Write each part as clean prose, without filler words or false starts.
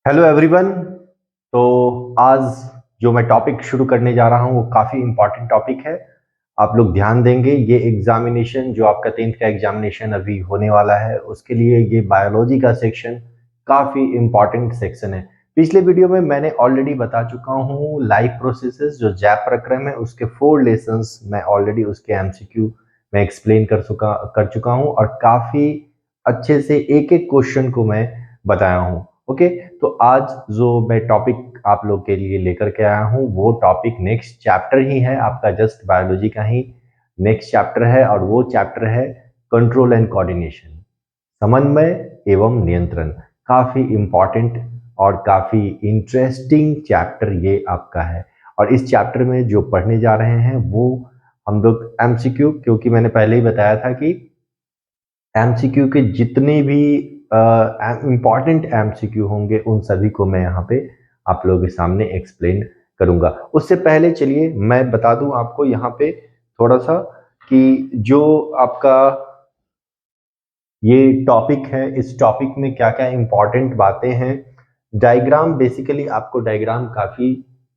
Hello everyone. तो आज जो मैं टॉपिक शुरू करने जा रहा हूँ वो काफ़ी इम्पॉर्टेंट टॉपिक है। आप लोग ध्यान देंगे, ये एग्जामिनेशन जो आपका 10th का एग्जामिनेशन अभी होने वाला है उसके लिए ये बायोलॉजी का सेक्शन काफ़ी इम्पॉर्टेंट सेक्शन है। पिछले वीडियो में मैंने ऑलरेडी बता चुका हूँ लाइफ प्रोसेसेस जो जैप प्रक्रम है उसके 4 लेसन्स मैं ऑलरेडी उसके एमसीक्यू में एक्सप्लेन कर चुका हूँ और काफ़ी अच्छे से एक एक क्वेश्चन को मैं बताया हूँ। ओके, तो आज जो मैं टॉपिक आप लोग के लिए लेकर के आया हूँ वो टॉपिक नेक्स्ट चैप्टर ही है, आपका जस्ट बायोलॉजी का ही नेक्स्ट चैप्टर है और वो चैप्टर है कंट्रोल एंड कोऑर्डिनेशन, समन्वय एवं नियंत्रण। काफी इंपॉर्टेंट और काफी इंटरेस्टिंग चैप्टर ये आपका है। और इस चैप्टर में जो पढ़ने जा रहे हैं वो हम लोग एमसीक्यू, क्योंकि मैंने पहले ही बताया था कि एमसीक्यू के जितने भी इम्पॉर्टेंट एमसीक्यू होंगे उन सभी को मैं यहाँ पे आप लोगों के सामने एक्सप्लेन करूंगा। उससे पहले चलिए मैं बता दूं आपको यहाँ पे थोड़ा सा कि जो आपका ये टॉपिक है इस टॉपिक में क्या क्या इम्पॉर्टेंट बातें हैं। डायग्राम, बेसिकली आपको डायग्राम काफी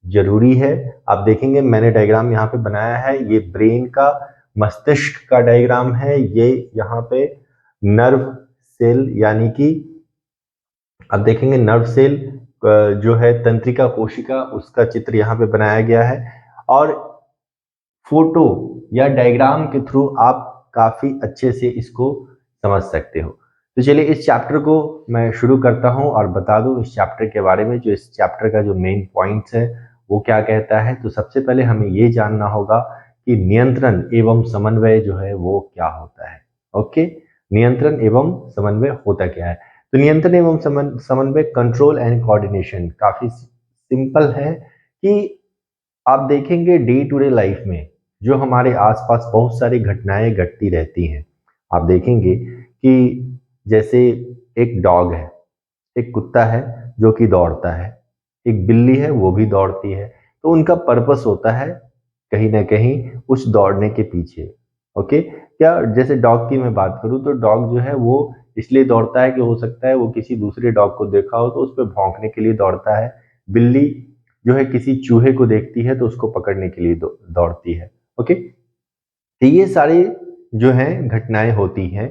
जरूरी है। आप देखेंगे मैंने डायग्राम यहाँ पे बनाया है, ये ब्रेन का मस्तिष्क का डायग्राम है। ये यहाँ पे नर्व सेल यानी कि आप देखेंगे नर्व सेल जो है तंत्रिका कोशिका उसका चित्र यहाँ पे बनाया गया है। और फोटो या डायग्राम के थ्रू आप काफी अच्छे से इसको समझ सकते हो। तो चलिए इस चैप्टर को मैं शुरू करता हूं और बता दूं इस चैप्टर के बारे में, जो इस चैप्टर का जो मेन पॉइंट्स है वो क्या कहता है। तो सबसे पहले हमें ये जानना होगा कि नियंत्रण एवं समन्वय जो है वो क्या होता है। ओके, नियंत्रण एवं समन्वय होता क्या है। तो नियंत्रण एवं समन्वय, कंट्रोल एंड कोऑर्डिनेशन, काफी सिंपल है कि आप देखेंगे डे टू डे लाइफ में जो हमारे आसपास बहुत सारी घटनाएं घटती रहती हैं। आप देखेंगे कि जैसे एक डॉग है, एक कुत्ता है जो कि दौड़ता है, एक बिल्ली है वो भी दौड़ती है। तो उनका पर्पस होता है कहीं ना कहीं उस दौड़ने के पीछे। ओके, क्या जैसे डॉग की मैं बात करूं तो डॉग जो है वो इसलिए दौड़ता है कि हो सकता है वो किसी दूसरे डॉग को देखा हो तो उस पर भौंकने के लिए दौड़ता है। बिल्ली जो है किसी चूहे को देखती है तो उसको पकड़ने के लिए दौड़ती है। ओके, तो ये सारी जो है घटनाएं होती हैं,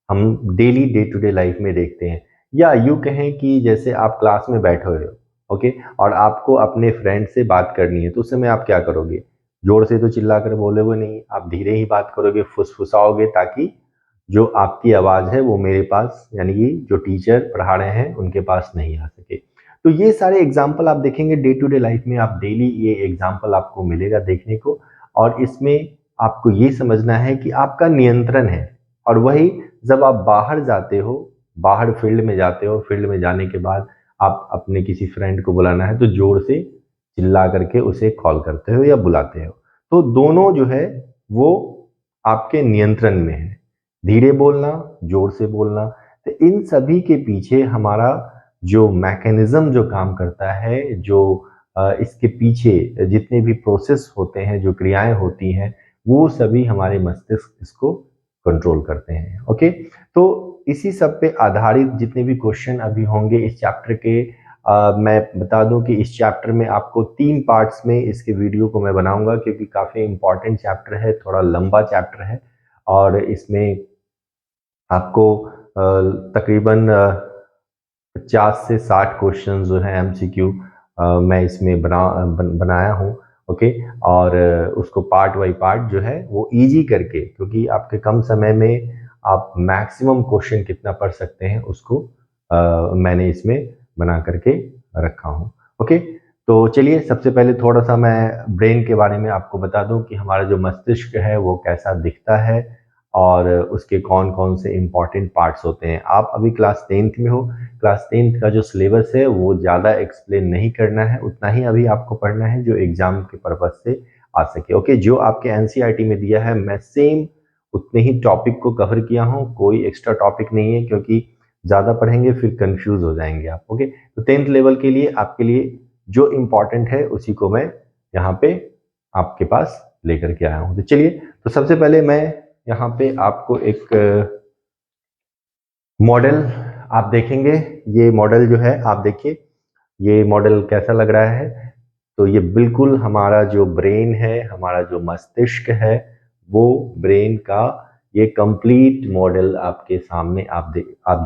हम daily day to day life में देखते हैं। या यूं कहें कि जैसे आप क्लास में बैठे हुए हो, ओके, और आपको अपने फ्रेंड से बात करनी है तो उस समय आप क्या करोगे? जोर से तो चिल्ला कर बोलोगे नहीं, आप धीरे ही बात करोगे, फुसफुसाओगे, ताकि जो आपकी आवाज है वो मेरे पास यानी कि जो टीचर पढ़ा रहे हैं उनके पास नहीं आ सके। तो ये सारे एग्जाम्पल आप देखेंगे डे टू डे लाइफ में, आप डेली ये एग्जाम्पल आपको मिलेगा देखने को। और इसमें आपको ये समझना है कि आपका नियंत्रण है। और वही जब आप बाहर जाते हो, बाहर फील्ड में जाते हो, फील्ड में जाने के बाद आप अपने किसी फ्रेंड को बुलाना है तो जोर से चिल्ला करके उसे कॉल करते हो या बुलाते हो। तो दोनों जो है वो आपके नियंत्रण में है, धीरे बोलना, जोर से बोलना। तो इन सभी के पीछे हमारा जो मैकेनिज्म जो काम करता है, जो इसके पीछे जितने भी प्रोसेस होते हैं, जो क्रियाएं होती हैं, वो सभी हमारे मस्तिष्क इसको कंट्रोल करते हैं। ओके, तो इसी सब पे आधारित जितने भी क्वेश्चन अभी होंगे इस चैप्टर के, मैं बता दूं कि इस चैप्टर में आपको 3 पार्ट्स में इसके वीडियो को मैं बनाऊंगा, क्योंकि काफ़ी इंपॉर्टेंट चैप्टर है, थोड़ा लंबा चैप्टर है। और इसमें आपको तकरीबन 50 से 60 क्वेश्चन जो है एमसीक्यू मैं इसमें बनाया हूँ। ओके, और उसको पार्ट बाई पार्ट जो है वो इजी करके, क्योंकि आपके कम समय में आप मैक्सिमम क्वेश्चन कितना पढ़ सकते हैं उसको मैंने इसमें बना करके रखा हूँ। ओके, तो चलिए सबसे पहले थोड़ा सा मैं ब्रेन के बारे में आपको बता दूं कि हमारा जो मस्तिष्क है वो कैसा दिखता है और उसके कौन कौन से इम्पॉर्टेंट पार्ट्स होते हैं। आप अभी क्लास 10th में हो, क्लास 10th का जो सिलेबस है वो ज़्यादा एक्सप्लेन नहीं करना है, उतना ही अभी आपको पढ़ना है जो एग्जाम के पर्पज से आ सके। ओके, जो आपके एनसीईआरटी में दिया है मैं सेम उतने ही टॉपिक को कवर किया हूँ, कोई एक्स्ट्रा टॉपिक नहीं है, क्योंकि ज़्यादा पढ़ेंगे फिर कंफ्यूज हो जाएंगे आप। ओके, तो 10th लेवल के लिए आपके लिए जो इम्पोर्टेंट है उसी को मैं यहाँ पे आपके पास लेकर के आया हूँ। तो चलिए, तो सबसे पहले मैं यहाँ पे आपको एक मॉडल आप देखेंगे। ये मॉडल जो है आप देखिए, ये मॉडल कैसा लग रहा है? तो ये बिल्कुल हमारा जो ब्रेन है, हमारा जो मस्तिष्क है, वो ब्रेन का ये कंप्लीट मॉडल आपके सामने आप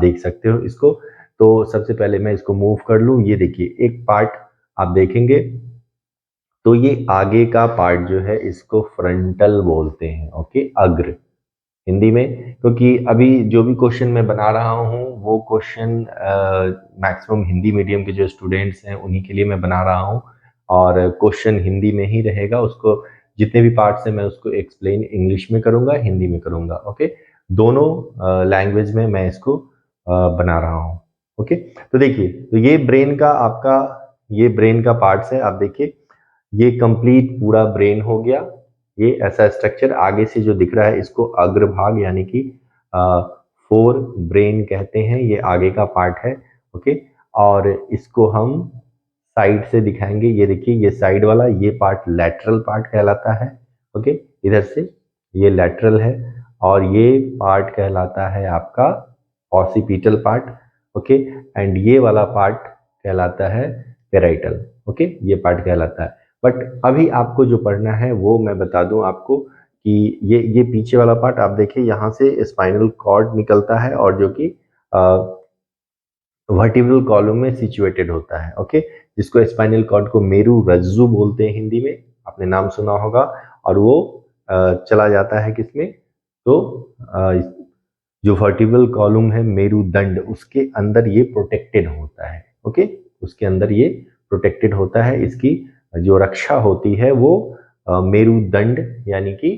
देख सकते हो इसको। तो सबसे पहले मैं इसको मूव कर लूं। ये देखिए एक पार्ट आप देखेंगे तो ये आगे का पार्ट जो है इसको फ्रंटल बोलते हैं, ओके, अग्र हिंदी में। क्योंकि अभी जो भी क्वेश्चन मैं बना रहा हूँ वो क्वेश्चन मैक्सिमम हिंदी मीडियम के जो स्टूडेंट्स हैं उन्हीं के लिए मैं बना रहा हूँ, और क्वेश्चन हिंदी में ही रहेगा। उसको जितने भी पार्ट्स हैं मैं उसको एक्सप्लेन इंग्लिश में करूँगा, हिंदी में करूँगा, ओके। दोनों लैंग्वेज में मैं इसको बना रहा हूँ, ओके। तो देखिए, तो ये ब्रेन का आपका, ये ब्रेन का पार्ट्स है। आप देखिए ये कंप्लीट पूरा ब्रेन हो गया। ये ऐसा स्ट्रक्चर आगे से जो दिख रहा है इसको अग्रभाग यानी कि फोर ब्रेन कहते हैं। ये आगे का पार्ट है, ओके। और इसको हम साइड से दिखाएंगे। ये देखिए ये साइड वाला ये पार्ट लैटरल पार्ट कहलाता है, ओके। इधर से ये लैटरल है, और ये पार्ट कहलाता है आपका ऑसिपिटल पार्ट, ओके। एंड ये वाला पार्ट कहलाता है पेराइटल, ओके। ये पार्ट कहलाता है। बट अभी आपको जो पढ़ना है वो मैं बता दूं आपको कि ये पीछे वाला पार्ट आप देखिए यहाँ से स्पाइनल कॉर्ड निकलता है, और जो कि वर्टिब्रल कॉलम में सिचुएटेड होता है, ओके। जिसको स्पाइनल कॉर्ड को मेरु रज्जु बोलते हैं हिंदी में, आपने नाम सुना होगा। और वो चला जाता है किसमें? तो जो वर्टिब्रल कॉलम है मेरुदंड, उसके अंदर ये प्रोटेक्टेड होता है, ओके। उसके अंदर ये प्रोटेक्टेड होता है। इसकी जो रक्षा होती है वो मेरुदंड यानी कि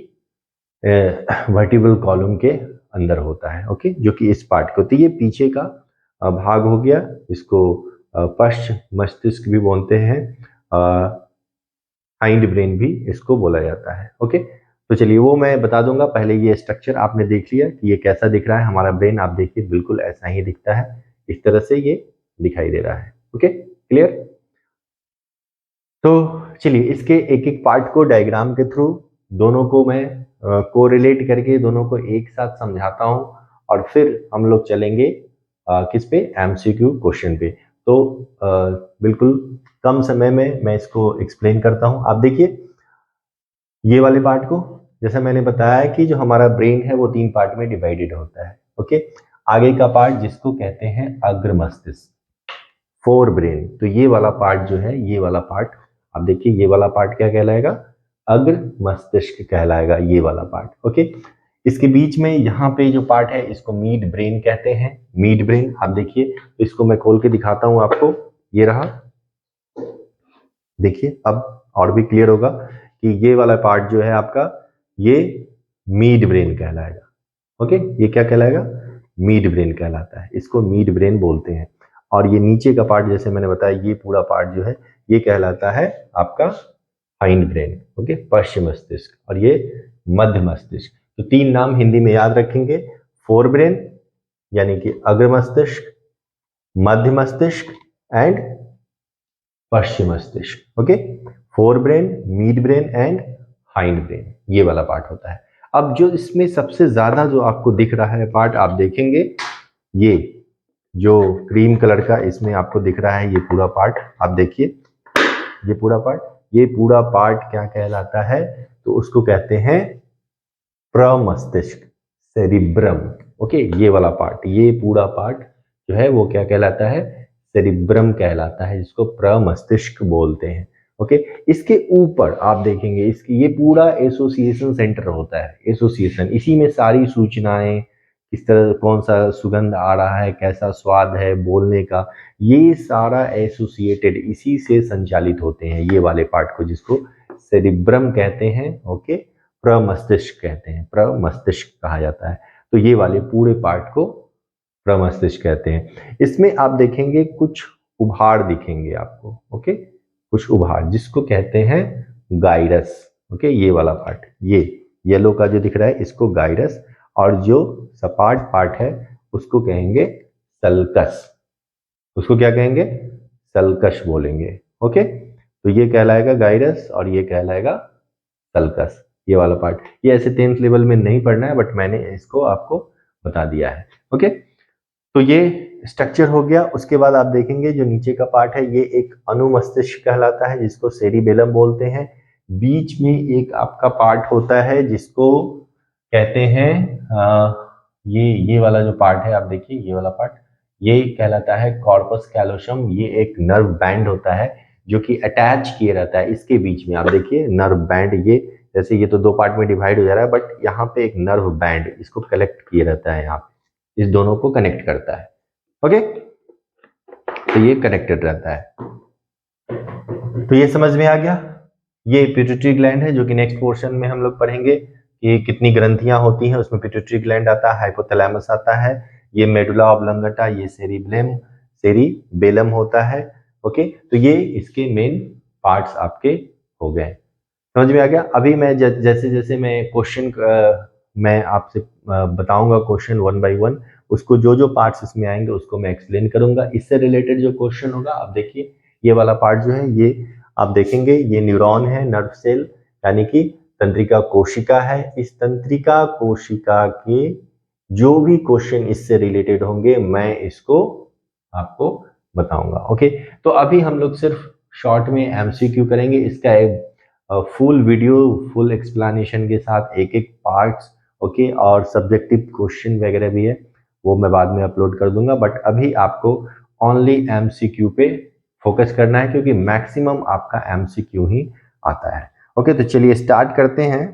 वर्टिब्रल कॉलम के अंदर होता है, ओके, जो कि इस पार्ट को। तो ये पीछे का भाग हो गया। इसको पश्च मस्तिष्क भी बोलते हैं, हाइंड ब्रेन भी इसको बोला जाता है, ओके। तो चलिए वो मैं बता दूंगा। पहले ये स्ट्रक्चर आपने देख लिया कि ये कैसा दिख रहा है हमारा ब्रेन। आप देखिए बिल्कुल ऐसा ही दिखता है, इस तरह से ये दिखाई दे रहा है, ओके, क्लियर। तो चलिए इसके एक एक पार्ट को डायग्राम के थ्रू दोनों को मैं कोरिलेट करके दोनों को एक साथ समझाता हूं, और फिर हम लोग चलेंगे किस पे? एमसीक्यू क्वेश्चन पे। तो बिल्कुल कम समय में मैं इसको एक्सप्लेन करता हूं। आप देखिए ये वाले पार्ट को, जैसा मैंने बताया कि जो हमारा ब्रेन है वो 3 पार्ट में डिवाइडेड होता है, ओके। आगे का पार्ट जिसको कहते हैं अग्र मस्तिष्क, फोर ब्रेन। तो ये वाला पार्ट जो है, ये वाला पार्ट आप देखिए, ये वाला पार्ट क्या कहलाएगा? अग्र मस्तिष्क कहलाएगा, ये वाला पार्ट, ओके। इसके बीच में यहाँ पे जो पार्ट है इसको मिड ब्रेन कहते हैं। मिड ब्रेन आप देखिए, तो इसको मैं खोल के दिखाता हूं आपको। ये रहा, देखिए अब और भी क्लियर होगा कि ये वाला पार्ट जो है आपका, ये मिड ब्रेन कहलाएगा, ओके। ये क्या कहलाएगा? मिड ब्रेन कहलाता है, इसको मिड ब्रेन बोलते हैं। और ये नीचे का पार्ट जैसे मैंने बताया, ये पूरा पार्ट जो है ये कहलाता है आपका हाइंड ब्रेन, ओके, पश्चिम मस्तिष्क। और ये मध्य मस्तिष्क। तो 3 नाम हिंदी में याद रखेंगे, फोर ब्रेन यानी कि अग्र मस्तिष्क, मध्य मस्तिष्क एंड पश्चिम मस्तिष्क, okay. Fore brain, mid brain and hind brain, ये वाला पार्ट होता है। अब जो इसमें सबसे ज्यादा जो आपको दिख रहा है पार्ट, आप देखेंगे ये जो क्रीम कलर का इसमें आपको दिख रहा है, ये पूरा पार्ट आप देखिए, ये पूरा पार्ट, ये पूरा पार्ट क्या कहलाता है? तो उसको कहते हैं प्रमस्तिष्क, सेरिब्रम, ओके। ये वाला पार्ट, ये पूरा पार्ट जो है वो क्या कहलाता है? सेरिब्रम कहलाता है, जिसको प्रमस्तिष्क बोलते हैं, ओके। इसके ऊपर आप देखेंगे इसकी ये पूरा एसोसिएशन सेंटर होता है। एसोसिएशन, इसी में सारी सूचनाएं, किस तरह कौन सा सुगंध आ रहा है, कैसा स्वाद है बोलने का, ये सारा एसोसिएटेड इसी से संचालित होते हैं, ये वाले पार्ट को, जिसको सेरिब्रम कहते हैं, ओके। प्रमस्तिष्क कहते हैं, प्रमस्तिष्क कहा जाता है। तो ये वाले पूरे पार्ट को प्रमस्तिष्क कहते हैं। इसमें आप देखेंगे कुछ उभार दिखेंगे आपको, ओके, कुछ उभार, जिसको कहते हैं गाइरस, ओके। ये वाला पार्ट, ये येलो का जो दिख रहा है इसको गाइरस, और जो सपाट पार्ट है उसको कहेंगे सल्कस। उसको क्या कहेंगे? सल्कस बोलेंगे, ओके। तो ये कहलाएगा गाइरस और ये कहलाएगा सल्कस, ये वाला पार्ट। ये ऐसे 10th लेवल में नहीं पढ़ना है, बट मैंने इसको आपको बता दिया है, ओके। तो ये स्ट्रक्चर हो गया। उसके बाद आप देखेंगे जो नीचे का पार्ट है ये एक अनुमस्तिष्क कहलाता है, जिसको सेरिबेलम बोलते हैं। बीच में एक आपका पार्ट होता है जिसको कहते हैं ये वाला जो पार्ट है, आप देखिए ये वाला पार्ट, ये कहलाता है कॉर्पस कैलोसम। ये एक नर्व बैंड होता है जो कि अटैच किए रहता है इसके बीच में। आप देखिए नर्व बैंड, ये जैसे ये तो दो पार्ट में डिवाइड हो जा रहा है, बट यहाँ पे एक नर्व बैंड इसको कलेक्ट किए रहता है, यहाँ पे इस दोनों को कनेक्ट करता है। ओके, तो ये कनेक्टेड रहता है। तो ये समझ में आ गया। ये पिट्यूटरी ग्लैंड है जो कि नेक्स्ट पोर्शन में हम लोग पढ़ेंगे कि कितनी ग्रंथियां होती हैं, उसमें पिट्यूटरी ग्लैंड आता है, हाइपोथैलेमस आता है, ये मेडुला ऑब्लंगटा, ये सेरिबेलम होता है। ओके, तो ये इसके मेन पार्ट्स आपके हो गए, समझ में आ गया। अभी मैं जैसे जैसे मैं क्वेश्चन मैं आपसे बताऊंगा क्वेश्चन वन बाय वन, उसको जो जो पार्ट्स इसमें आएंगे उसको मैं एक्सप्लेन करूंगा। इससे रिलेटेड जो क्वेश्चन होगा, आप देखिए ये वाला पार्ट जो है, ये आप देखेंगे ये न्यूरॉन है, नर्व सेल यानी कि तंत्रिका कोशिका है। इस तंत्रिका कोशिका के जो भी क्वेश्चन इससे रिलेटेड होंगे मैं इसको आपको बताऊंगा। ओके, तो अभी हम लोग सिर्फ शॉर्ट में एमसीक्यू करेंगे। इसका एक फुल वीडियो फुल एक्सप्लेनेशन के साथ एक एक पार्ट्स, ओके, और सब्जेक्टिव क्वेश्चन वगैरह भी है, वो मैं बाद में अपलोड कर दूंगा। बट अभी आपको ओनली एमसीक्यू पे फोकस करना है क्योंकि मैक्सिमम आपका एमसीक्यू ही आता है। ओके, तो चलिए स्टार्ट करते हैं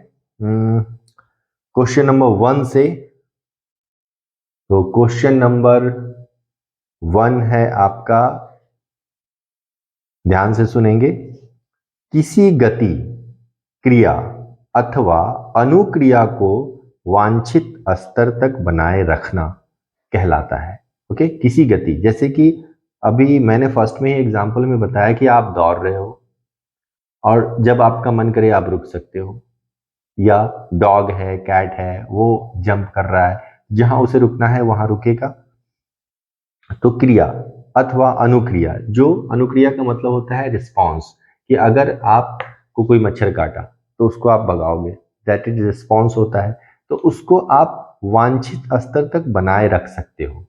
क्वेश्चन नंबर 1 से। तो क्वेश्चन नंबर 1 है आपका, ध्यान से सुनेंगे। किसी गति, क्रिया अथवा अनुक्रिया को वांछित स्तर तक बनाए रखना कहलाता है। ओके, किसी गति, जैसे कि अभी मैंने फर्स्ट में ही एग्जांपल में बताया कि आप दौड़ रहे हो और जब आपका मन करे आप रुक सकते हो, या डॉग है, कैट है, वो जंप कर रहा है, जहां उसे रुकना है वहां रुकेगा। तो क्रिया अथवा अनुक्रिया, जो अनुक्रिया का मतलब होता है रिस्पॉन्स, कि अगर आपको कोई मच्छर काटा तो उसको आप भगाओगे, दैट इज रिस्पॉन्स होता है। तो उसको आप वांछित स्तर तक बनाए रख सकते हो।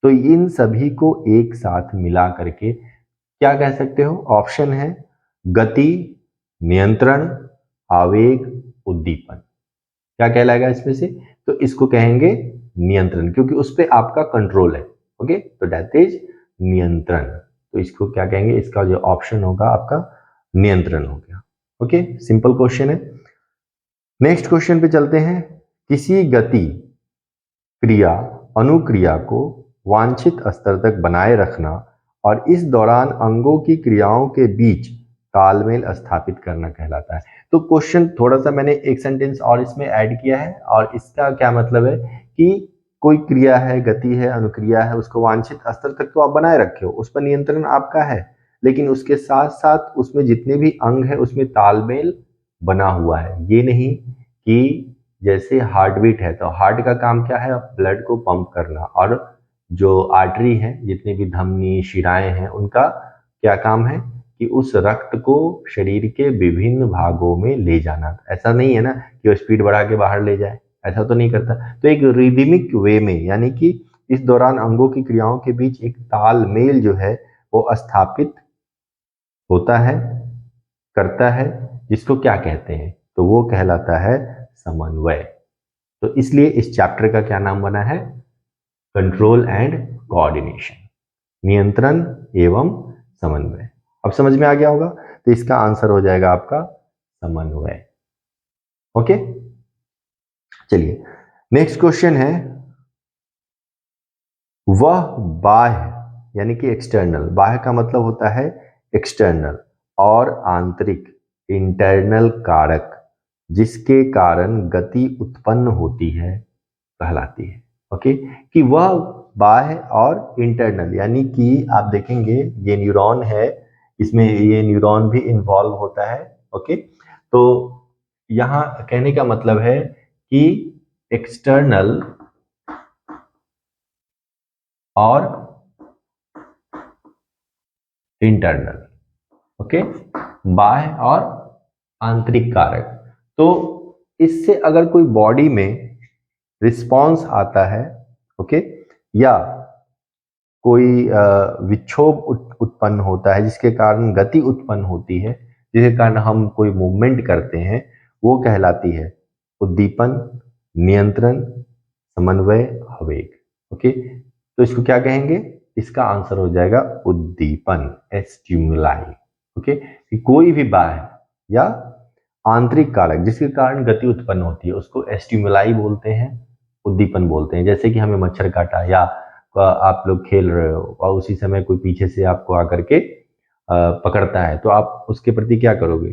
तो इन सभी को एक साथ मिला करके क्या कह सकते हो? ऑप्शन है गति, नियंत्रण, आवेग, उद्दीपन। क्या कहलाएगा इसमें से? तो इसको कहेंगे नियंत्रण, क्योंकि उस पर आपका कंट्रोल है। ओके, तो दैट इज नियंत्रण। तो इसको क्या कहेंगे? इसका जो ऑप्शन होगा आपका नियंत्रण हो गया। ओके, सिंपल क्वेश्चन है। नेक्स्ट क्वेश्चन पे चलते हैं। किसी गति, क्रिया, अनुक्रिया को वांछित स्तर तक बनाए रखना और इस दौरान अंगों की क्रियाओं के बीच तालमेल स्थापित करना कहलाता है। तो क्वेश्चन थोड़ा सा मैंने एक सेंटेंस और इसमें ऐड किया है, और इसका क्या मतलब है कि कोई क्रिया है, गति है, अनुक्रिया है, उसको वांछित स्तर तक तो आप बनाए रखे हो, उस पर नियंत्रण आपका है, लेकिन उसके साथ साथ उसमें जितने भी अंग है उसमें तालमेल बना हुआ है। ये नहीं कि जैसे हार्ट बीट है तो हार्ट का काम क्या है? ब्लड को पंप करना, और जो आर्टरी है, जितनी भी धमनी, शिराएं हैं, उनका क्या काम है कि उस रक्त को शरीर के विभिन्न भागों में ले जाना। ऐसा नहीं है ना कि वो स्पीड बढ़ा के बाहर ले जाए, ऐसा तो नहीं करता। तो एक रिदमिक वे में, यानी कि इस दौरान अंगों की क्रियाओं के बीच एक तालमेल जो है वो स्थापित होता है, करता है, जिसको क्या कहते हैं? तो वो कहलाता है समन्वय। तो इसलिए इस चैप्टर का क्या नाम बना है? कंट्रोल एंड कोऑर्डिनेशन, नियंत्रण एवं समन्वय। अब समझ में आ गया होगा, तो इसका आंसर हो जाएगा आपका समन्वय। ओके, चलिए नेक्स्ट क्वेश्चन है। वह बाह्य यानी कि एक्सटर्नल, बाह्य का मतलब होता है एक्सटर्नल, और आंतरिक इंटरनल कारक जिसके कारण गति उत्पन्न होती है कहलाती है। ओके, कि वह बाह्य और इंटरनल, यानी कि आप देखेंगे ये न्यूरॉन है, इसमें ये न्यूरॉन भी इन्वॉल्व होता है। ओके, तो यहां कहने का मतलब है कि एक्सटर्नल और इंटरनल, ओके, बाह्य और आंतरिक कारक। तो इससे अगर कोई बॉडी में रिस्पॉन्स आता है, ओके, या कोई विक्षोभ उत्पन्न होता है जिसके कारण गति उत्पन्न होती है, जिसके कारण हम कोई मूवमेंट करते हैं, वो कहलाती है उद्दीपन, नियंत्रण, समन्वय, आवेग। ओके, तो इसको क्या कहेंगे? इसका आंसर हो जाएगा उद्दीपन, स्टिमुलाई। ओके, कि कोई भी बाह्य या आंतरिक कारक जिसके कारण गति उत्पन्न होती है उसको स्टिमुलाई बोलते हैं, उद्दीपन बोलते हैं। जैसे कि हमें मच्छर काटा या आप लोग खेल रहे हो और उसी समय कोई पीछे से आपको आकर के पकड़ता है, तो आप उसके प्रति क्या करोगे?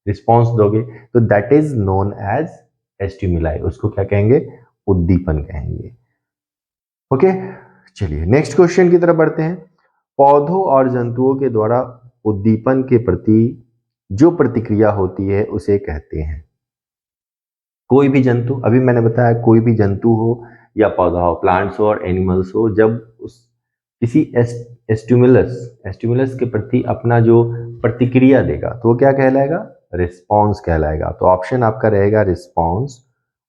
रिस्पॉन्स दोगे। तो that is known as stimuli, उसको क्या कहेंगे? उद्दीपन कहेंगे। ओके, चलिए नेक्स्ट क्वेश्चन की तरफ बढ़ते हैं। पौधों और जंतुओं के द्वारा उद्दीपन के प्रति जो प्रतिक्रिया होती है उसे कहते हैं। कोई भी जंतु, अभी मैंने बताया कोई भी जंतु हो या पौधा हो, प्लांट्स हो और एनिमल्स हो, जब उस किसी स्टिमुलस के प्रति अपना जो प्रतिक्रिया देगा तो वो क्या कहलाएगा? रिस्पॉन्स कहलाएगा। तो ऑप्शन आपका रहेगा रिस्पॉन्स,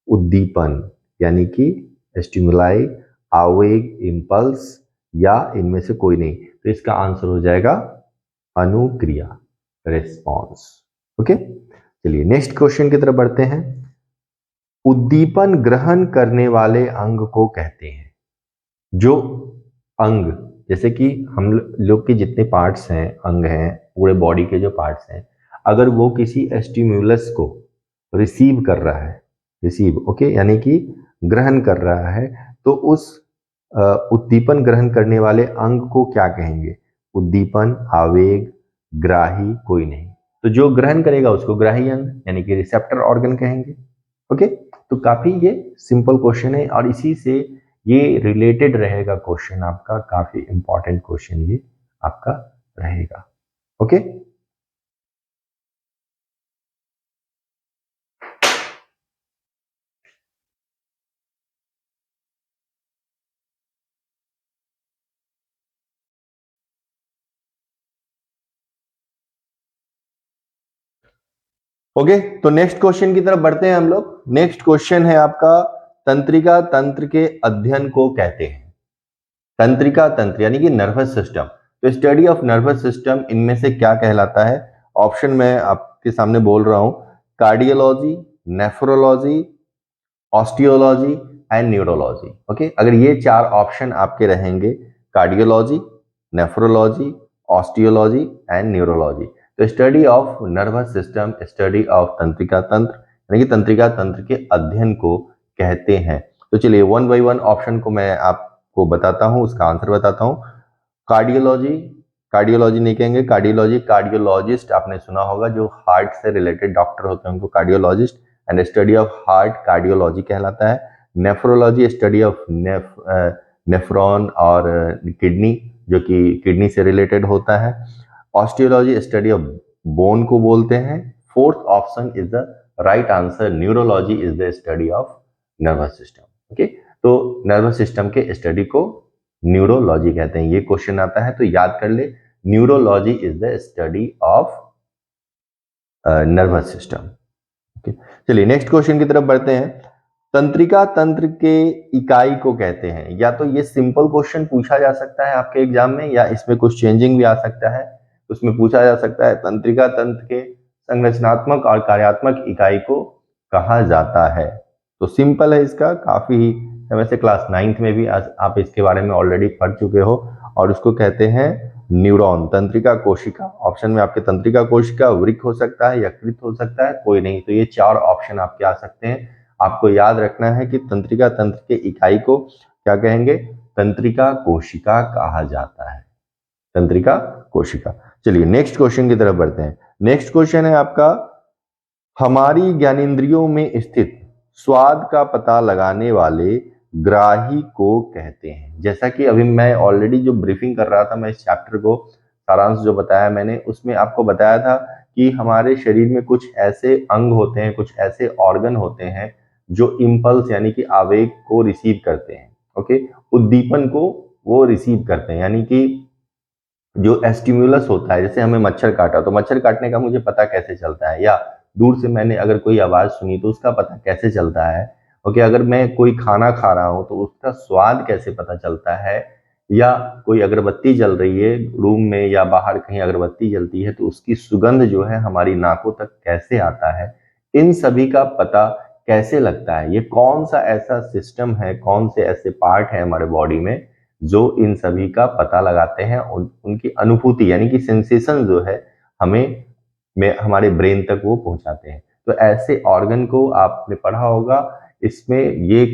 उद्दीपन, यानी कि स्टिमुलाई, आवेग, इम्पल्स, या इनमें से कोई नहीं। तो इसका आंसर हो जाएगा अनुक्रिया, रिस्पॉन्स। ओके, चलिए नेक्स्ट क्वेश्चन की तरफ बढ़ते हैं। उद्दीपन ग्रहण करने वाले अंग को कहते हैं। जो अंग, जैसे कि हम लोग के जितने पार्ट्स हैं, अंग हैं, पूरे बॉडी के जो पार्ट्स हैं, अगर वो किसी स्टिम्युलस को रिसीव कर रहा है, रिसीव, ओके, यानी कि ग्रहण कर रहा है, तो उस उद्दीपन ग्रहण करने वाले अंग को क्या कहेंगे? उद्दीपन, आवेग, ग्राही, कोई नहीं। तो जो ग्रहण करेगा उसको ग्राही अंग यानी कि रिसेप्टर ऑर्गन कहेंगे। ओके, तो काफी ये सिंपल क्वेश्चन है और इसी से ये रिलेटेड रहेगा क्वेश्चन आपका, काफी इंपॉर्टेंट क्वेश्चन ये आपका रहेगा। ओके, ओके, तो नेक्स्ट क्वेश्चन की तरफ बढ़ते हैं हम लोग। नेक्स्ट क्वेश्चन है आपका, तंत्रिका तंत्र के अध्ययन को कहते हैं। तंत्रिका तंत्र यानी कि नर्वस सिस्टम, तो स्टडी ऑफ नर्वस सिस्टम इनमें से क्या कहलाता है? ऑप्शन मैं आपके सामने बोल रहा हूं, cardiology, nephrology, osteology and neurology. Okay, अगर ये चार ऑप्शन आपके रहेंगे, cardiology, nephrology, osteology and neurology, तो study of nervous system, study of तंत्रिका तंत्र यानी कि तंत्रिका तंत्र के अध्ययन को कहते हैं। तो चलिए वन बाई वन ऑप्शन को मैं आपको बताता हूं, उसका आंसर बताता हूं। कार्डियोलॉजी, कार्डियोलॉजी नहीं कहेंगे, कार्डियोलॉजी, कार्डियोलॉजिस्ट आपने सुना होगा, जो हार्ट से रिलेटेड डॉक्टर होते हैं उनको cardiologist, and study of heart cardiology कहलाता है। नेफ्रोलॉजी, स्टडी ऑफ नेफ्रॉन और किडनी, जो कि किडनी से रिलेटेड होता है। ऑस्टियोलॉजी, स्टडी ऑफ बोन को बोलते हैं। Fourth option is the right answer, neurology is the study of nervous system. Okay, तो नर्वस सिस्टम के स्टडी को न्यूरोलॉजी कहते हैं। ये क्वेश्चन आता है तो याद कर ले, neurology is the study of nervous system. Okay, चलिए नेक्स्ट क्वेश्चन की तरफ बढ़ते हैं। तंत्रिका तंत्र के इकाई को कहते हैं। या तो ये सिंपल क्वेश्चन पूछा जा सकता है आपके एग्जाम में, या इसमें कुछ चेंजिंग भी आ सकता है। उसमें पूछा जा सकता है तंत्रिका तंत्र के संरचनात्मक और कार्यात्मक इकाई को कहा जाता है। तो सिंपल है इसका, काफी, वैसे क्लास 9th में भी आप इसके बारे में ऑलरेडी पढ़ चुके हो, और उसको कहते हैं न्यूरॉन, तंत्रिका कोशिका। ऑप्शन में आपके तंत्रिका कोशिका, वृक्क हो सकता है, यकृत हो सकता है, कोई नहीं। तो ये चार ऑप्शन आपके आ सकते हैं। आपको याद रखना है कि तंत्रिका तंत्र के इकाई को क्या कहेंगे? तंत्रिका कोशिका कहा जाता है, तंत्रिका कोशिका। चलिए नेक्स्ट क्वेश्चन की तरफ बढ़ते हैं। नेक्स्ट क्वेश्चन है आपका, हमारी ज्ञानेंद्रियों में स्थित स्वाद का पता लगाने वाले ग्राही को कहते हैं। जैसा कि अभी मैं ऑलरेडी जो ब्रीफिंग कर रहा था, मैं इस चैप्टर को सारांश जो बताया मैंने, उसमें आपको बताया था कि हमारे शरीर में कुछ ऐसे अंग होते हैं, कुछ ऐसे ऑर्गन होते हैं जो इम्पल्स यानी कि आवेग को रिसीव करते हैं। ओके, उद्दीपन को वो रिसीव करते हैं, यानी कि जो स्टिम्युलस होता है, जैसे हमें मच्छर काटा तो मच्छर काटने का मुझे पता कैसे चलता है, या दूर से मैंने अगर कोई आवाज सुनी तो उसका पता कैसे चलता है। ओके, अगर मैं कोई खाना खा रहा हूं तो उसका स्वाद कैसे पता चलता है, या कोई अगरबत्ती जल रही है रूम में या बाहर कहीं अगरबत्ती जलती है तो उसकी सुगंध जो है हमारी नाकों तक कैसे आता है, इन सभी का पता कैसे लगता है, ये कौन सा ऐसा सिस्टम है, कौन से ऐसे पार्ट है हमारे बॉडी में जो इन सभी का पता लगाते हैं, उनकी अनुभूति यानी कि सेंसेशन जो है हमें में हमारे ब्रेन तक वो पहुंचाते हैं। तो ऐसे ऑर्गन को आपने पढ़ा होगा, इसमें ये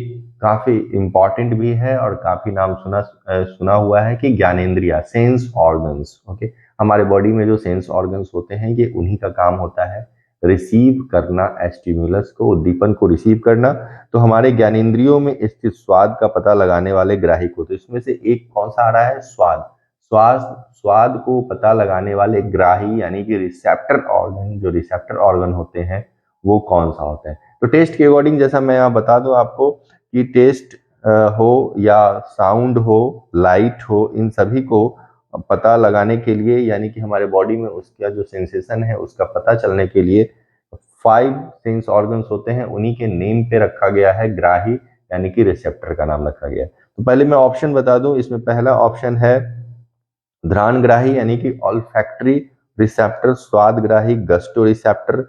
काफी इंपॉर्टेंट भी है और काफी नाम सुना हुआ है कि ज्ञानेंद्रिया, सेंस ऑर्गन्स। ओके, हमारे बॉडी में जो सेंस ऑर्गन्स होते हैं ये उन्हीं का काम होता है रिसीव करना, स्टिमुलस को, उद्दीपन को रिसीव करना। तो हमारे ज्ञानेंद्रियों में स्थित स्वाद का पता लगाने वाले ग्राही को, तो इसमें से एक कौन सा आ रहा है, स्वाद। स्वाद स्वाद को पता लगाने वाले ग्राही यानी कि रिसेप्टर ऑर्गन, जो रिसेप्टर ऑर्गन होते हैं वो कौन सा होता है। तो टेस्ट के अकॉर्डिंग जैसा मैं यहाँ बता दूं आपको कि टेस्ट हो या साउंड हो, लाइट हो, इन सभी को पता लगाने के लिए यानी कि हमारे बॉडी में उसका जो सेंसेशन है उसका पता चलने के लिए 5 सेंस ऑर्गन्स होते हैं, उन्हीं के नेम पे रखा गया है ग्राही यानी कि रिसेप्टर का नाम रखा गया है। तो पहले मैं ऑप्शन बता दूं, इसमें पहला ऑप्शन है घ्राणग्राही यानी कि ऑल्फैक्टरी रिसेप्टर, स्वादग्राही गस्टो रिसेप्टर,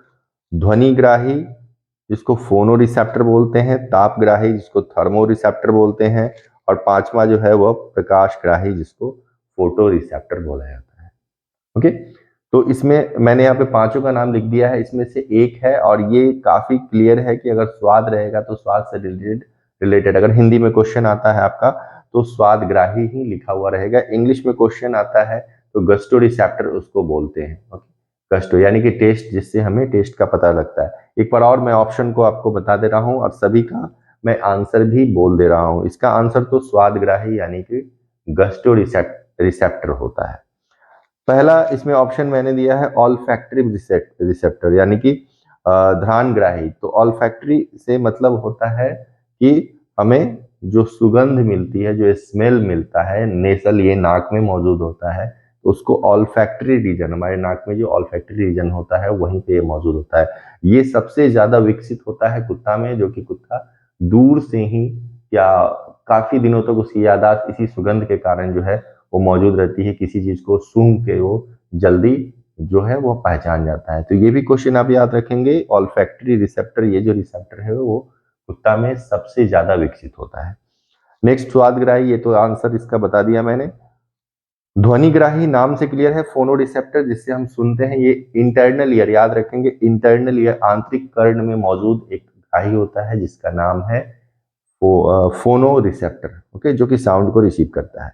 ध्वनिग्राही जिसको फोनो रिसेप्टर बोलते हैं, तापग्राही जिसको थर्मो रिसेप्टर बोलते हैं, और पांचवा जो है वह प्रकाशग्राही जिसको फोटो रिसेप्टर बोला जाता है। ओके, तो इसमें मैंने यहाँ पे पांचों का नाम लिख दिया है, इसमें से एक है और ये काफी क्लियर है कि अगर स्वाद रहेगा तो स्वाद से रिलेटेड अगर हिंदी में क्वेश्चन आता है आपका तो स्वादग्राही ही लिखा हुआ रहेगा। इंग्लिश में क्वेश्चन आता है तो गस्टो रिसेप्टर उसको बोलते हैं। ओके, गस्टो यानी कि टेस्ट, जिससे हमें टेस्ट का पता लगता है। एक बार और मैं ऑप्शन को आपको बता दे रहा हूं और सभी का मैं आंसर भी बोल दे रहा हूं। इसका आंसर तो स्वादग्राही यानी कि गस्टो रिसेप्टर होता है। पहला इसमें ऑप्शन मैंने दिया है ऑल्फैक्टरी रिसेप्टर यानी कि घ्राणग्राही। तो ऑल्फैक्टरी से मतलब होता है कि हमें जो सुगंध मिलती है, जो स्मेल मिलता है, नेसल ये नाक में मौजूद होता है, तो उसको ऑल्फैक्टरी रीजन, हमारे नाक में जो ऑल्फैक्टरी रीजन होता है वहीं पे ये मौजूद होता है। ये सबसे ज्यादा विकसित होता है कुत्ता में, जो कि कुत्ता दूर से ही या काफी दिनों तक उसकी याददाश्त इसी सुगंध के कारण जो है वो मौजूद रहती है, किसी चीज को सूंघ के वो जल्दी जो है वो पहचान जाता है। तो ये भी क्वेश्चन आप याद रखेंगे, ऑल्फैक्टरी रिसेप्टर, ये जो रिसेप्टर है वो कुत्ता में सबसे ज्यादा विकसित होता है। नेक्स्ट स्वादग्राही, ये तो आंसर इसका बता दिया मैंने। ध्वनिग्राही नाम से क्लियर है, फोनो रिसेप्टर जिससे हम सुनते हैं, ये इंटरनल ईयर, याद रखेंगे इंटरनल ईयर, आंतरिक कर्ण में मौजूद एक ग्राही होता है जिसका नाम है फोनो रिसेप्टर। ओके, जो कि साउंड को रिसीव करता है।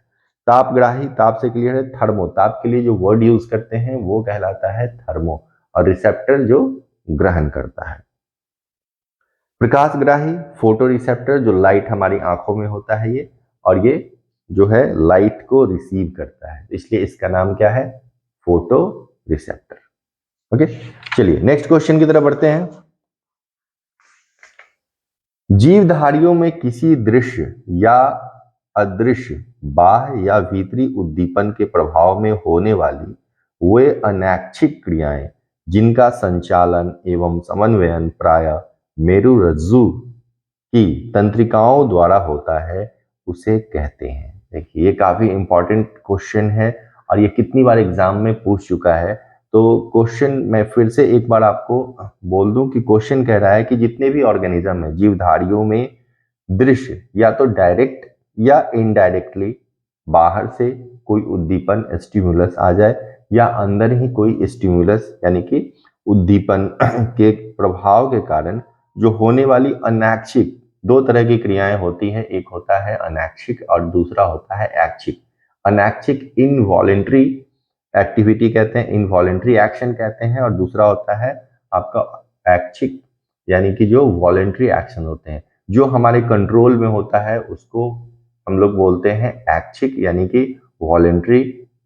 तापग्राही, ताप से क्लियर है, थर्मो, ताप के लिए जो वर्ड यूज करते हैं वो कहलाता है थर्मो, और रिसेप्टर जो ग्रहण करता है। प्रकाशग्राही, फोटो रिसेप्टर, जो लाइट हमारी आंखों में होता है ये, और ये जो है लाइट को रिसीव करता है, इसलिए इसका नाम क्या है, फोटो रिसेप्टर। ओके, चलिए नेक्स्ट क्वेश्चन की तरफ बढ़ते हैं। जीवधारियों में किसी दृश्य या अदृश्य बाह्य या भीतरी उद्दीपन के प्रभाव में होने वाली वे अनैच्छिक क्रियाएं जिनका संचालन एवं समन्वयन प्राय मेरुरज्जु की तंत्रिकाओं द्वारा होता है उसे कहते हैं। देखिए ये काफी इंपॉर्टेंट क्वेश्चन है और ये कितनी बार एग्जाम में पूछ चुका है। तो क्वेश्चन मैं फिर से एक बार आपको बोल दूं कि क्वेश्चन कह रहा है कि जितने भी ऑर्गेनिज्म है जीवधारियों में दृश्य या तो डायरेक्ट या इनडायरेक्टली बाहर से कोई उद्दीपन स्टिमुलस आ जाए या अंदर ही कोई स्टिमुलस यानी कि उद्दीपन के प्रभाव के कारण जो होने वाली अनैच्छिक, दो तरह की क्रियाएं होती हैं, एक होता है अनैच्छिक और दूसरा होता है ऐच्छिक। अनैच्छिक इनवॉलेंट्री एक्टिविटी कहते हैं, इनवॉलेंट्री एक्शन कहते हैं, और दूसरा होता है आपका ऐच्छिक यानी कि जो वॉलेंट्री एक्शन होते हैं, जो हमारे कंट्रोल में होता है उसको हम लोग बोलते हैं ऐच्छिक यानी कि वॉलेंट्री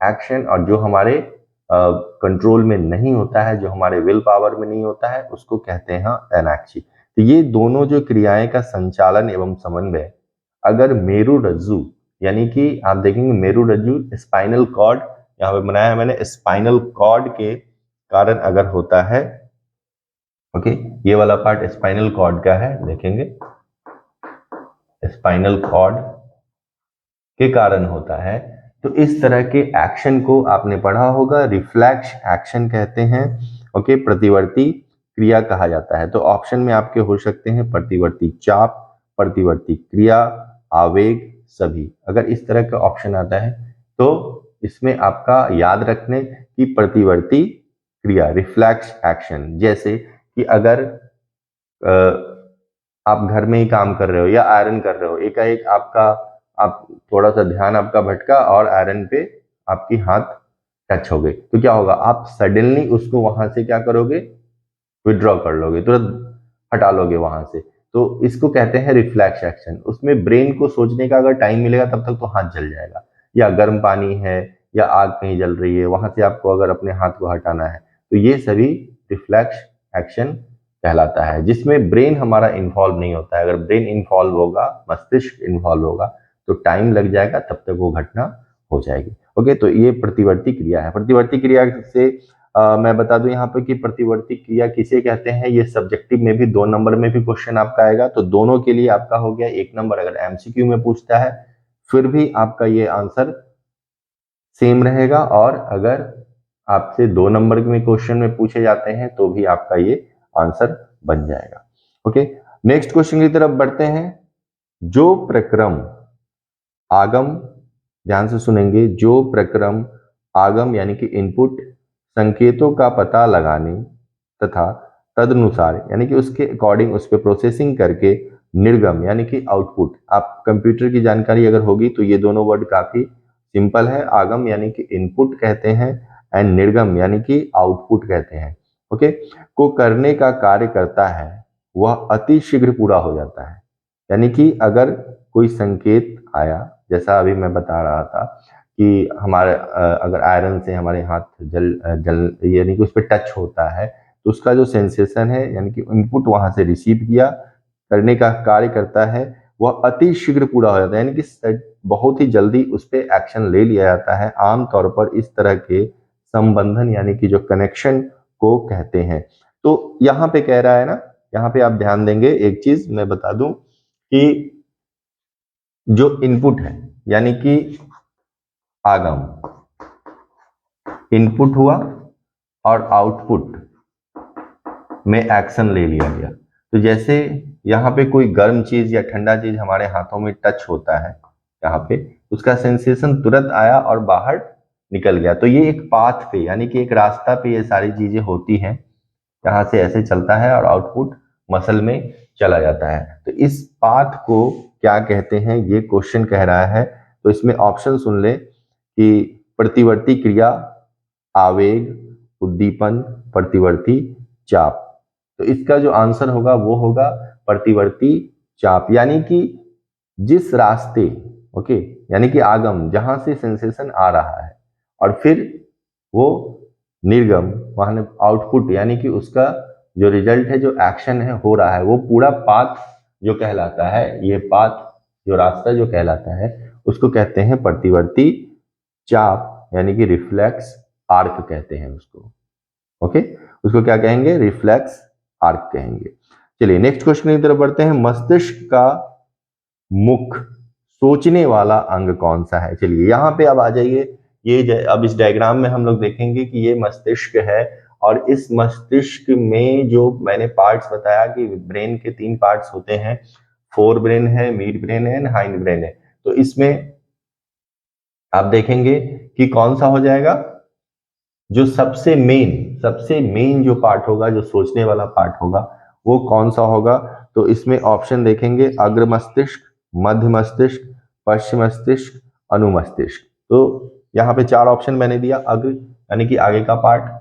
एक्शन, और जो हमारे कंट्रोल में नहीं होता है, जो हमारे विल पावर में नहीं होता है, उसको कहते हैं अनैच्छिक। तो ये दोनों जो क्रियाएं का संचालन एवं समन्वय अगर मेरुरज्जु यानी कि आप देखेंगे मेरुरज्जु स्पाइनल कॉर्ड यहाँ पे बनाया है मैंने, स्पाइनल कॉर्ड के कारण अगर होता है, ओके, ये वाला पार्ट स्पाइनल कॉर्ड का है, देखेंगे स्पाइनल कॉर्ड के कारण होता है। तो इस तरह के एक्शन को आपने पढ़ा होगा, रिफ्लेक्स एक्शन कहते हैं। ओके, प्रतिवर्ती क्रिया कहा जाता है। तो ऑप्शन में आपके हो सकते हैं प्रतिवर्ती चाप, प्रतिवर्ती क्रिया, आवेग, सभी। अगर इस तरह का ऑप्शन आता है तो इसमें आपका याद रखने की प्रतिवर्ती क्रिया, रिफ्लेक्स एक्शन, जैसे कि अगर आप घर में ही काम कर रहे हो या आयरन कर रहे हो, एकाएक आप थोड़ा सा ध्यान आपका भटका और आयरन पे आपकी हाथ टच हो गई, तो क्या होगा, आप सडनली उसको वहां से क्या करोगे, विड्रॉ कर लोगे, तुरंत हटा लोगे वहां से। तो इसको कहते हैं रिफ्लेक्स एक्शन। उसमें ब्रेन को सोचने का अगर टाइम मिलेगा तब तक तो हाथ जल जाएगा, या गर्म पानी है या आग कहीं जल रही है, वहां से आपको अगर अपने हाथ को हटाना है, तो ये सभी रिफ्लेक्स एक्शन कहलाता है, जिसमें ब्रेन हमारा इन्वॉल्व नहीं होता है। अगर ब्रेन इन्वॉल्व होगा, मस्तिष्क इन्वॉल्व होगा, तो टाइम लग जाएगा, तब तक वो घटना हो जाएगी। ओके, तो ये प्रतिवर्ती क्रिया है। प्रतिवर्ती क्रिया से मैं बता दूं यहाँ पे कि प्रतिवर्ती क्रिया किसे कहते हैं, ये सब्जेक्टिव में भी 2 नंबर में भी क्वेश्चन आपका आएगा, तो दोनों के लिए आपका हो गया 1 नंबर। अगर एमसीक्यू में पूछता है फिर भी आपका ये आंसर सेम रहेगा, और अगर आपसे 2 नंबर में क्वेश्चन में पूछे जाते हैं तो भी आपका ये आंसर बन जाएगा। ओके, नेक्स्ट क्वेश्चन की तरफ बढ़ते हैं। जो प्रक्रम आगम, ध्यान से सुनेंगे, जो प्रक्रम आगम यानी कि इनपुट संकेतों का पता लगाने तथा तदनुसार यानी कि उसके अकॉर्डिंग उस पर प्रोसेसिंग करके निर्गम यानी कि आउटपुट, आप कंप्यूटर की जानकारी अगर होगी तो ये दोनों वर्ड काफी सिंपल है। आगम यानी कि इनपुट कहते हैं, एंड निर्गम यानी कि आउटपुट कहते हैं। ओके, को करने का कार्य करता है, वह अति शीघ्र पूरा हो जाता है। यानी कि अगर कोई संकेत आया, जैसा अभी मैं बता रहा था कि हमारे अगर आयरन से हमारे हाथ जल यानी कि उस पर टच होता है, तो उसका जो सेंसेशन है यानी कि इनपुट वहां से रिसीव किया, करने का कार्य करता है, वह अति शीघ्र पूरा हो जाता है, यानी कि बहुत ही जल्दी उस पर एक्शन ले लिया जाता है। आमतौर पर इस तरह के संबंधन यानी कि जो कनेक्शन को कहते हैं। तो यहाँ पे कह रहा है ना, यहाँ पे आप ध्यान देंगे, एक चीज मैं बता दूं कि जो इनपुट है यानी कि आगम, इनपुट हुआ और आउटपुट में एक्शन ले लिया गया। तो जैसे यहाँ पे कोई गर्म चीज या ठंडा चीज हमारे हाथों में टच होता है, यहाँ पे उसका सेंसेशन तुरंत आया और बाहर निकल गया, तो ये एक पाथ पे यानी कि एक रास्ता पे ये सारी चीजें होती हैं, यहाँ से ऐसे चलता है और आउटपुट मसल में चला जाता है। तो इस पाथ को क्या कहते हैं, ये क्वेश्चन कह रहा है। तो इसमें ऑप्शन सुन ले कि प्रतिवर्ती क्रिया, आवेग, उद्दीपन, प्रतिवर्ती चाप। तो इसका जो आंसर होगा वो होगा प्रतिवर्ती चाप, यानी कि जिस रास्ते, ओके, यानी कि आगम, जहां से सेंसेशन आ रहा है और फिर वो निर्गम, वहां आउटपुट यानी कि उसका जो रिजल्ट है, जो एक्शन है हो रहा है, वो पूरा पाथ जो कहलाता है, ये पाथ जो रास्ता जो कहलाता है, उसको कहते हैं प्रतिवर्ती चाप, यानी कि रिफ्लेक्स आर्क कहते हैं उसको। ओके, उसको क्या कहेंगे, रिफ्लेक्स आर्क कहेंगे। चलिए नेक्स्ट क्वेश्चन की तरफ बढ़ते हैं। मस्तिष्क का मुख्य सोचने वाला अंग कौन सा है। चलिए यहाँ पे अब आ जाइए, ये अब इस डायग्राम में हम लोग देखेंगे कि ये मस्तिष्क है, और इस मस्तिष्क में जो मैंने पार्ट्स बताया कि ब्रेन के 3 पार्ट्स होते हैं, फोर ब्रेन है, मिड ब्रेन है, हाइंड ब्रेन है। तो इसमें आप देखेंगे कि कौन सा हो जाएगा, जो सबसे मेन जो पार्ट होगा, जो सोचने वाला पार्ट होगा, वो कौन सा होगा। तो इसमें ऑप्शन देखेंगे, अग्र मस्तिष्क, मध्य मस्तिष्क, पश्चिम मस्तिष्क, अनुमस्तिष्क। तो यहाँ पे 4 ऑप्शन मैंने दिया। अग्र यानी कि आगे का पार्ट,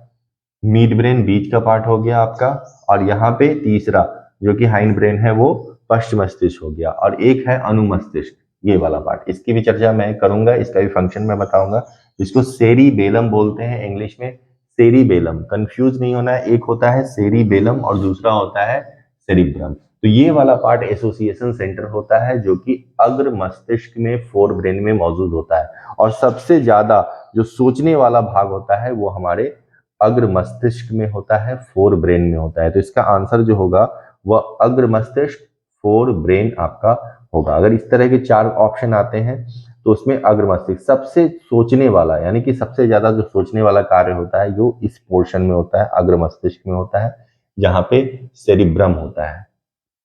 मिड ब्रेन बीच का पार्ट हो गया आपका, और यहाँ पे तीसरा जो कि हाइंड ब्रेन है वो पश्चिम मस्तिष्क हो गया, और एक है अनुमस्तिष्क, ये वाला पार्ट। इसकी भी चर्चा मैं करूंगा, इसका भी फंक्शन मैं बताऊंगा, जिसको सेरिबेलम बोलते हैं इंग्लिश में, सेरिबेलम, कंफ्यूज नहीं होना है, एक होता है सेरिबेलम और दूसरा होता है सेरिब्रम। तो ये वाला पार्ट एसोसिएशन सेंटर होता है, जो कि अग्र मस्तिष्क में, फोर ब्रेन में मौजूद होता है, और सबसे ज्यादा जो सोचने वाला भाग होता है वो हमारे अग्र मस्तिष्क में होता है, फोर ब्रेन में होता है। तो इसका आंसर जो होगा वह अग्र मस्तिष्क, फोर ब्रेन आपका होगा। अगर इस तरह के 4 ऑप्शन आते हैं तो उसमें अग्र मस्तिष्क सबसे सोचने वाला, यानी कि सबसे ज्यादा जो सोचने वाला कार्य होता है जो इस पोर्शन में होता है, अग्र मस्तिष्क में होता है, जहां पे सेरिब्रम होता है।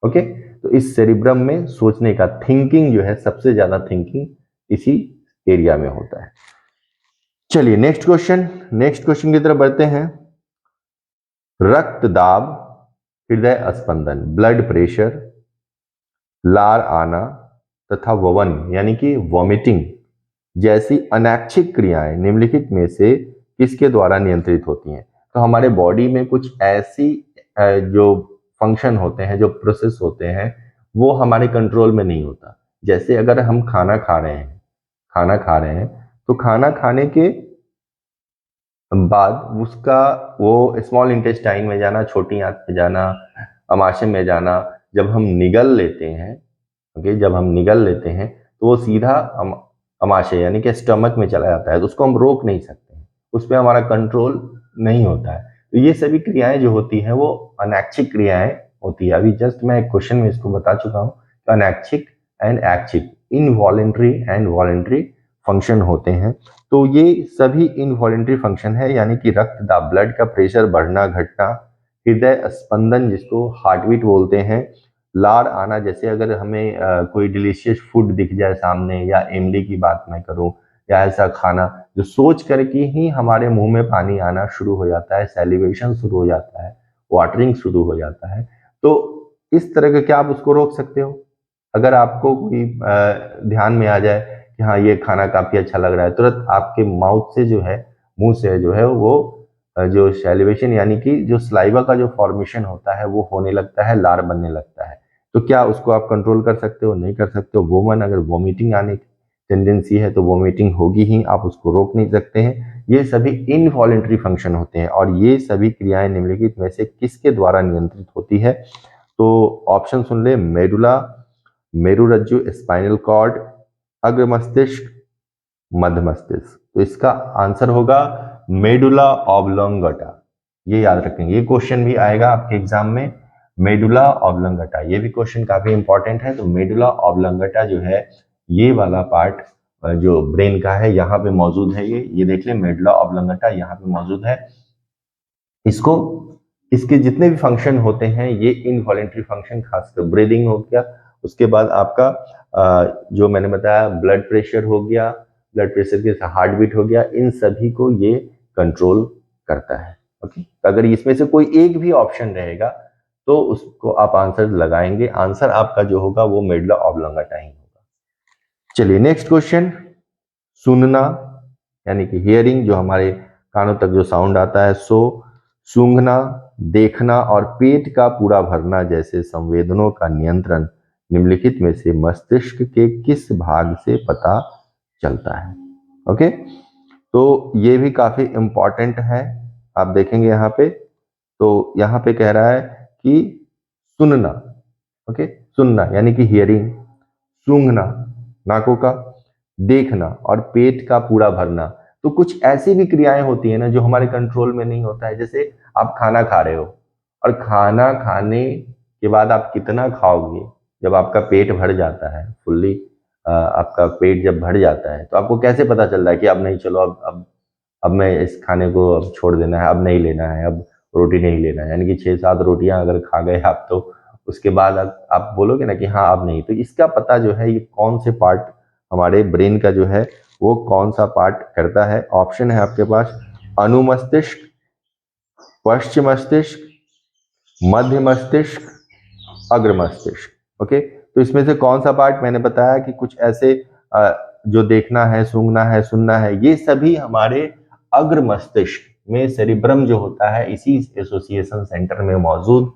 ओके, तो इस सेरिब्रम में सोचने का, थिंकिंग जो है, सबसे ज्यादा थिंकिंग इसी एरिया में होता है। चलिए नेक्स्ट क्वेश्चन की तरफ बढ़ते हैं। रक्त दाब, हृदय स्पंदन, ब्लड प्रेशर, लार आना तथा ववन यानी कि वॉमिटिंग जैसी अनैच्छिक क्रियाएं निम्नलिखित में से किसके द्वारा नियंत्रित होती हैं? तो हमारे बॉडी में कुछ ऐसी जो फंक्शन होते हैं, जो प्रोसेस होते हैं, वो हमारे कंट्रोल में नहीं होता। जैसे अगर हम खाना खा रहे हैं तो खाना खाने के बाद उसका वो स्मॉल इंटेस्टाइन में जाना, छोटी आंत में जाना, अमाशय में जाना, जब हम निगल लेते हैं, ओके, जब हम निगल लेते हैं तो वो सीधा अमाशय यानी कि स्टमक में चला जाता है, तो उसको हम रोक नहीं सकते हैं, उस पर हमारा कंट्रोल नहीं होता है। तो ये सभी क्रियाएं जो होती हैं वो अनैच्छिक क्रियाएं होती है। अभी जस्ट मैं एक क्वेश्चन में इसको बता चुका हूँ, तो अनैच्छिक एंड ऐच्छिक, इनवॉलेंट्री एंड वॉलेंट्री फंक्शन होते हैं। तो ये सभी इनवॉलेंट्री फंक्शन है, यानी कि रक्त दाब, ब्लड का प्रेशर बढ़ना घटना, हृदय स्पंदन जिसको हार्ट बीट बोलते हैं, लार आना, जैसे अगर हमें कोई डिलीशियस फूड दिख जाए सामने, या इमली की बात मैं करूं, या ऐसा खाना जो सोच करके ही हमारे मुंह में पानी आना शुरू हो जाता है, सैलिवेशन शुरू हो जाता है, वाटरिंग शुरू हो जाता है, तो इस तरह का क्या आप उसको रोक सकते हो? अगर आपको कोई ध्यान में आ जाए कि हाँ ये खाना काफी अच्छा लग रहा है, तुरंत आपके माउथ से जो है, मुंह से जो है वो जो सैलिवेशन यानी कि जो स्लाइवा का जो फॉर्मेशन होता है वो होने लगता है, लार बनने लगता है। तो क्या उसको आप कंट्रोल कर सकते हो? नहीं कर सकते हो। वोमन, अगर वॉमिटिंग आने की टेंडेंसी है तो वॉमिटिंग होगी ही, आप उसको रोक नहीं सकते हैं। ये सभी इनवॉलेंट्री फंक्शन होते हैं, और ये सभी क्रियाएं निम्नलिखित में से किसके द्वारा नियंत्रित होती है? तो ऑप्शन सुन ले, मेडुला, मेरुरज्जु, स्पाइनल कॉर्ड, अग्र मस्तिष्क, मध्य मस्तिष्क। तो इसका आंसर होगा मेडुला ऑब्लोंगेटा। ये याद रखेंगे, ये क्वेश्चन भी आएगा आपके एग्जाम में, मेडुला ऑब्लोंगेटा। ये भी क्वेश्चन काफी इंपॉर्टेंट है। तो मेडुला ऑब्लोंगेटा जो है, ये वाला पार्ट जो ब्रेन का है, यहाँ पे मौजूद है। ये देख ले, मेडुला ऑब्लोंगेटा यहाँ पे मौजूद है। इसको, इसके जितने भी फंक्शन होते हैं ये इनवॉलेंट्री फंक्शन, खासकर ब्रीदिंग हो गया, उसके बाद आपका जो मैंने बताया ब्लड प्रेशर हो गया, ब्लड प्रेशर के साथ हार्ट बीट हो गया, इन सभी को ये कंट्रोल करता है। ओके, अगर इसमें से कोई एक भी ऑप्शन रहेगा तो उसको आप आंसर लगाएंगे, आंसर आपका जो होगा वो मेडुला ऑब्लोंगेटा ही होगा। चलिए नेक्स्ट क्वेश्चन। सुनना यानी कि हियरिंग, जो हमारे कानों तक जो साउंड आता है, सो सूंघना, देखना और पेट का पूरा भरना जैसे संवेदनों का नियंत्रण निम्नलिखित में से मस्तिष्क के किस भाग से पता चलता है? ओके, तो ये भी काफी इंपॉर्टेंट है, आप देखेंगे यहाँ पे। तो यहाँ पे कह रहा है कि सुनना, ओके, सुनना यानी कि हियरिंग, सूंघना नाकों का, देखना और पेट का पूरा भरना। तो कुछ ऐसी भी क्रियाएं होती है ना जो हमारे कंट्रोल में नहीं होता है। जैसे आप खाना खा रहे हो, और खाना खाने के बाद आप कितना खाओगे, जब आपका पेट भर जाता है फुल्ली, आपका पेट जब भर जाता है तो आपको कैसे पता चल रहा है कि अब नहीं, चलो अब मैं इस खाने को अब छोड़ देना है, अब नहीं लेना है, अब रोटी नहीं लेना है। यानी कि 6-7 रोटियां अगर खा गए आप, तो उसके बाद आप बोलोगे ना कि हाँ अब नहीं। तो इसका पता जो है, ये कौन से पार्ट हमारे ब्रेन का जो है वो कौन सा पार्ट करता है? ऑप्शन है आपके पास, अनुमस्तिष्क, पश्चिम मस्तिष्क, मध्य मस्तिष्क, अग्र मस्तिष्क। ओके, तो इसमें से कौन सा पार्ट? मैंने बताया कि कुछ ऐसे जो देखना है, सूंघना है, सुनना है, ये सभी हमारे अग्र मस्तिष्क में, सेरिब्रम जो होता है, इसी एसोसिएशन सेंटर में मौजूद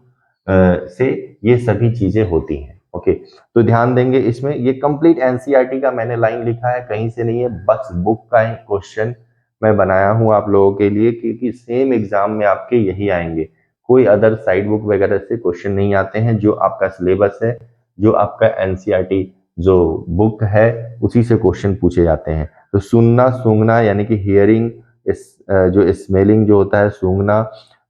से ये सभी चीजें होती हैं। ओके, तो ध्यान देंगे इसमें। ये कंप्लीट एनसीईआरटी का मैंने लाइन लिखा है, कहीं से नहीं है, बस बुक का ही क्वेश्चन मैं बनाया हूं आप लोगों के लिए, क्योंकि सेम एग्जाम में आपके यही आएंगे, कोई अदर साइड बुक वगैरह से क्वेश्चन नहीं आते हैं। जो आपका सिलेबस है, जो आपका एनसीईआरटी जो बुक है, उसी से क्वेश्चन पूछे जाते हैं। तो सुनना, सूंघना यानी कि हियरिंग, जो स्मेलिंग जो होता है, सूंघना,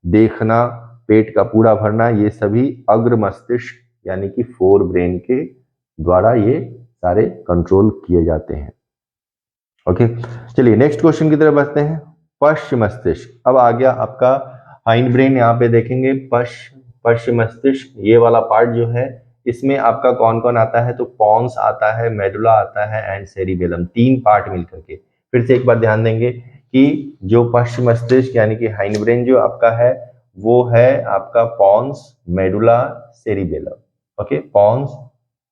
देखना, पेट का पूरा भरना, ये सभी अग्र मस्तिष्क यानी कि फोर ब्रेन के द्वारा ये सारे कंट्रोल किए जाते हैं। ओके, चलिए नेक्स्ट क्वेश्चन की तरफ बढ़ते हैं। पश्च मस्तिष्क, अब आ गया आपका हाइंड ब्रेन। यहाँ पे देखेंगे पश्च मस्तिष्क, ये वाला पार्ट जो है इसमें आपका कौन कौन आता है, तो पॉन्स आता है, मेडुला आता है एंड सेरिबेलम, तीन पार्ट मिलकर के। फिर से एक बार ध्यान देंगे कि जो पश्च मस्तिष्क यानी कि हाइंड ब्रेन जो आपका है वो है आपका pons, medulla, cerebellum. Okay, pons,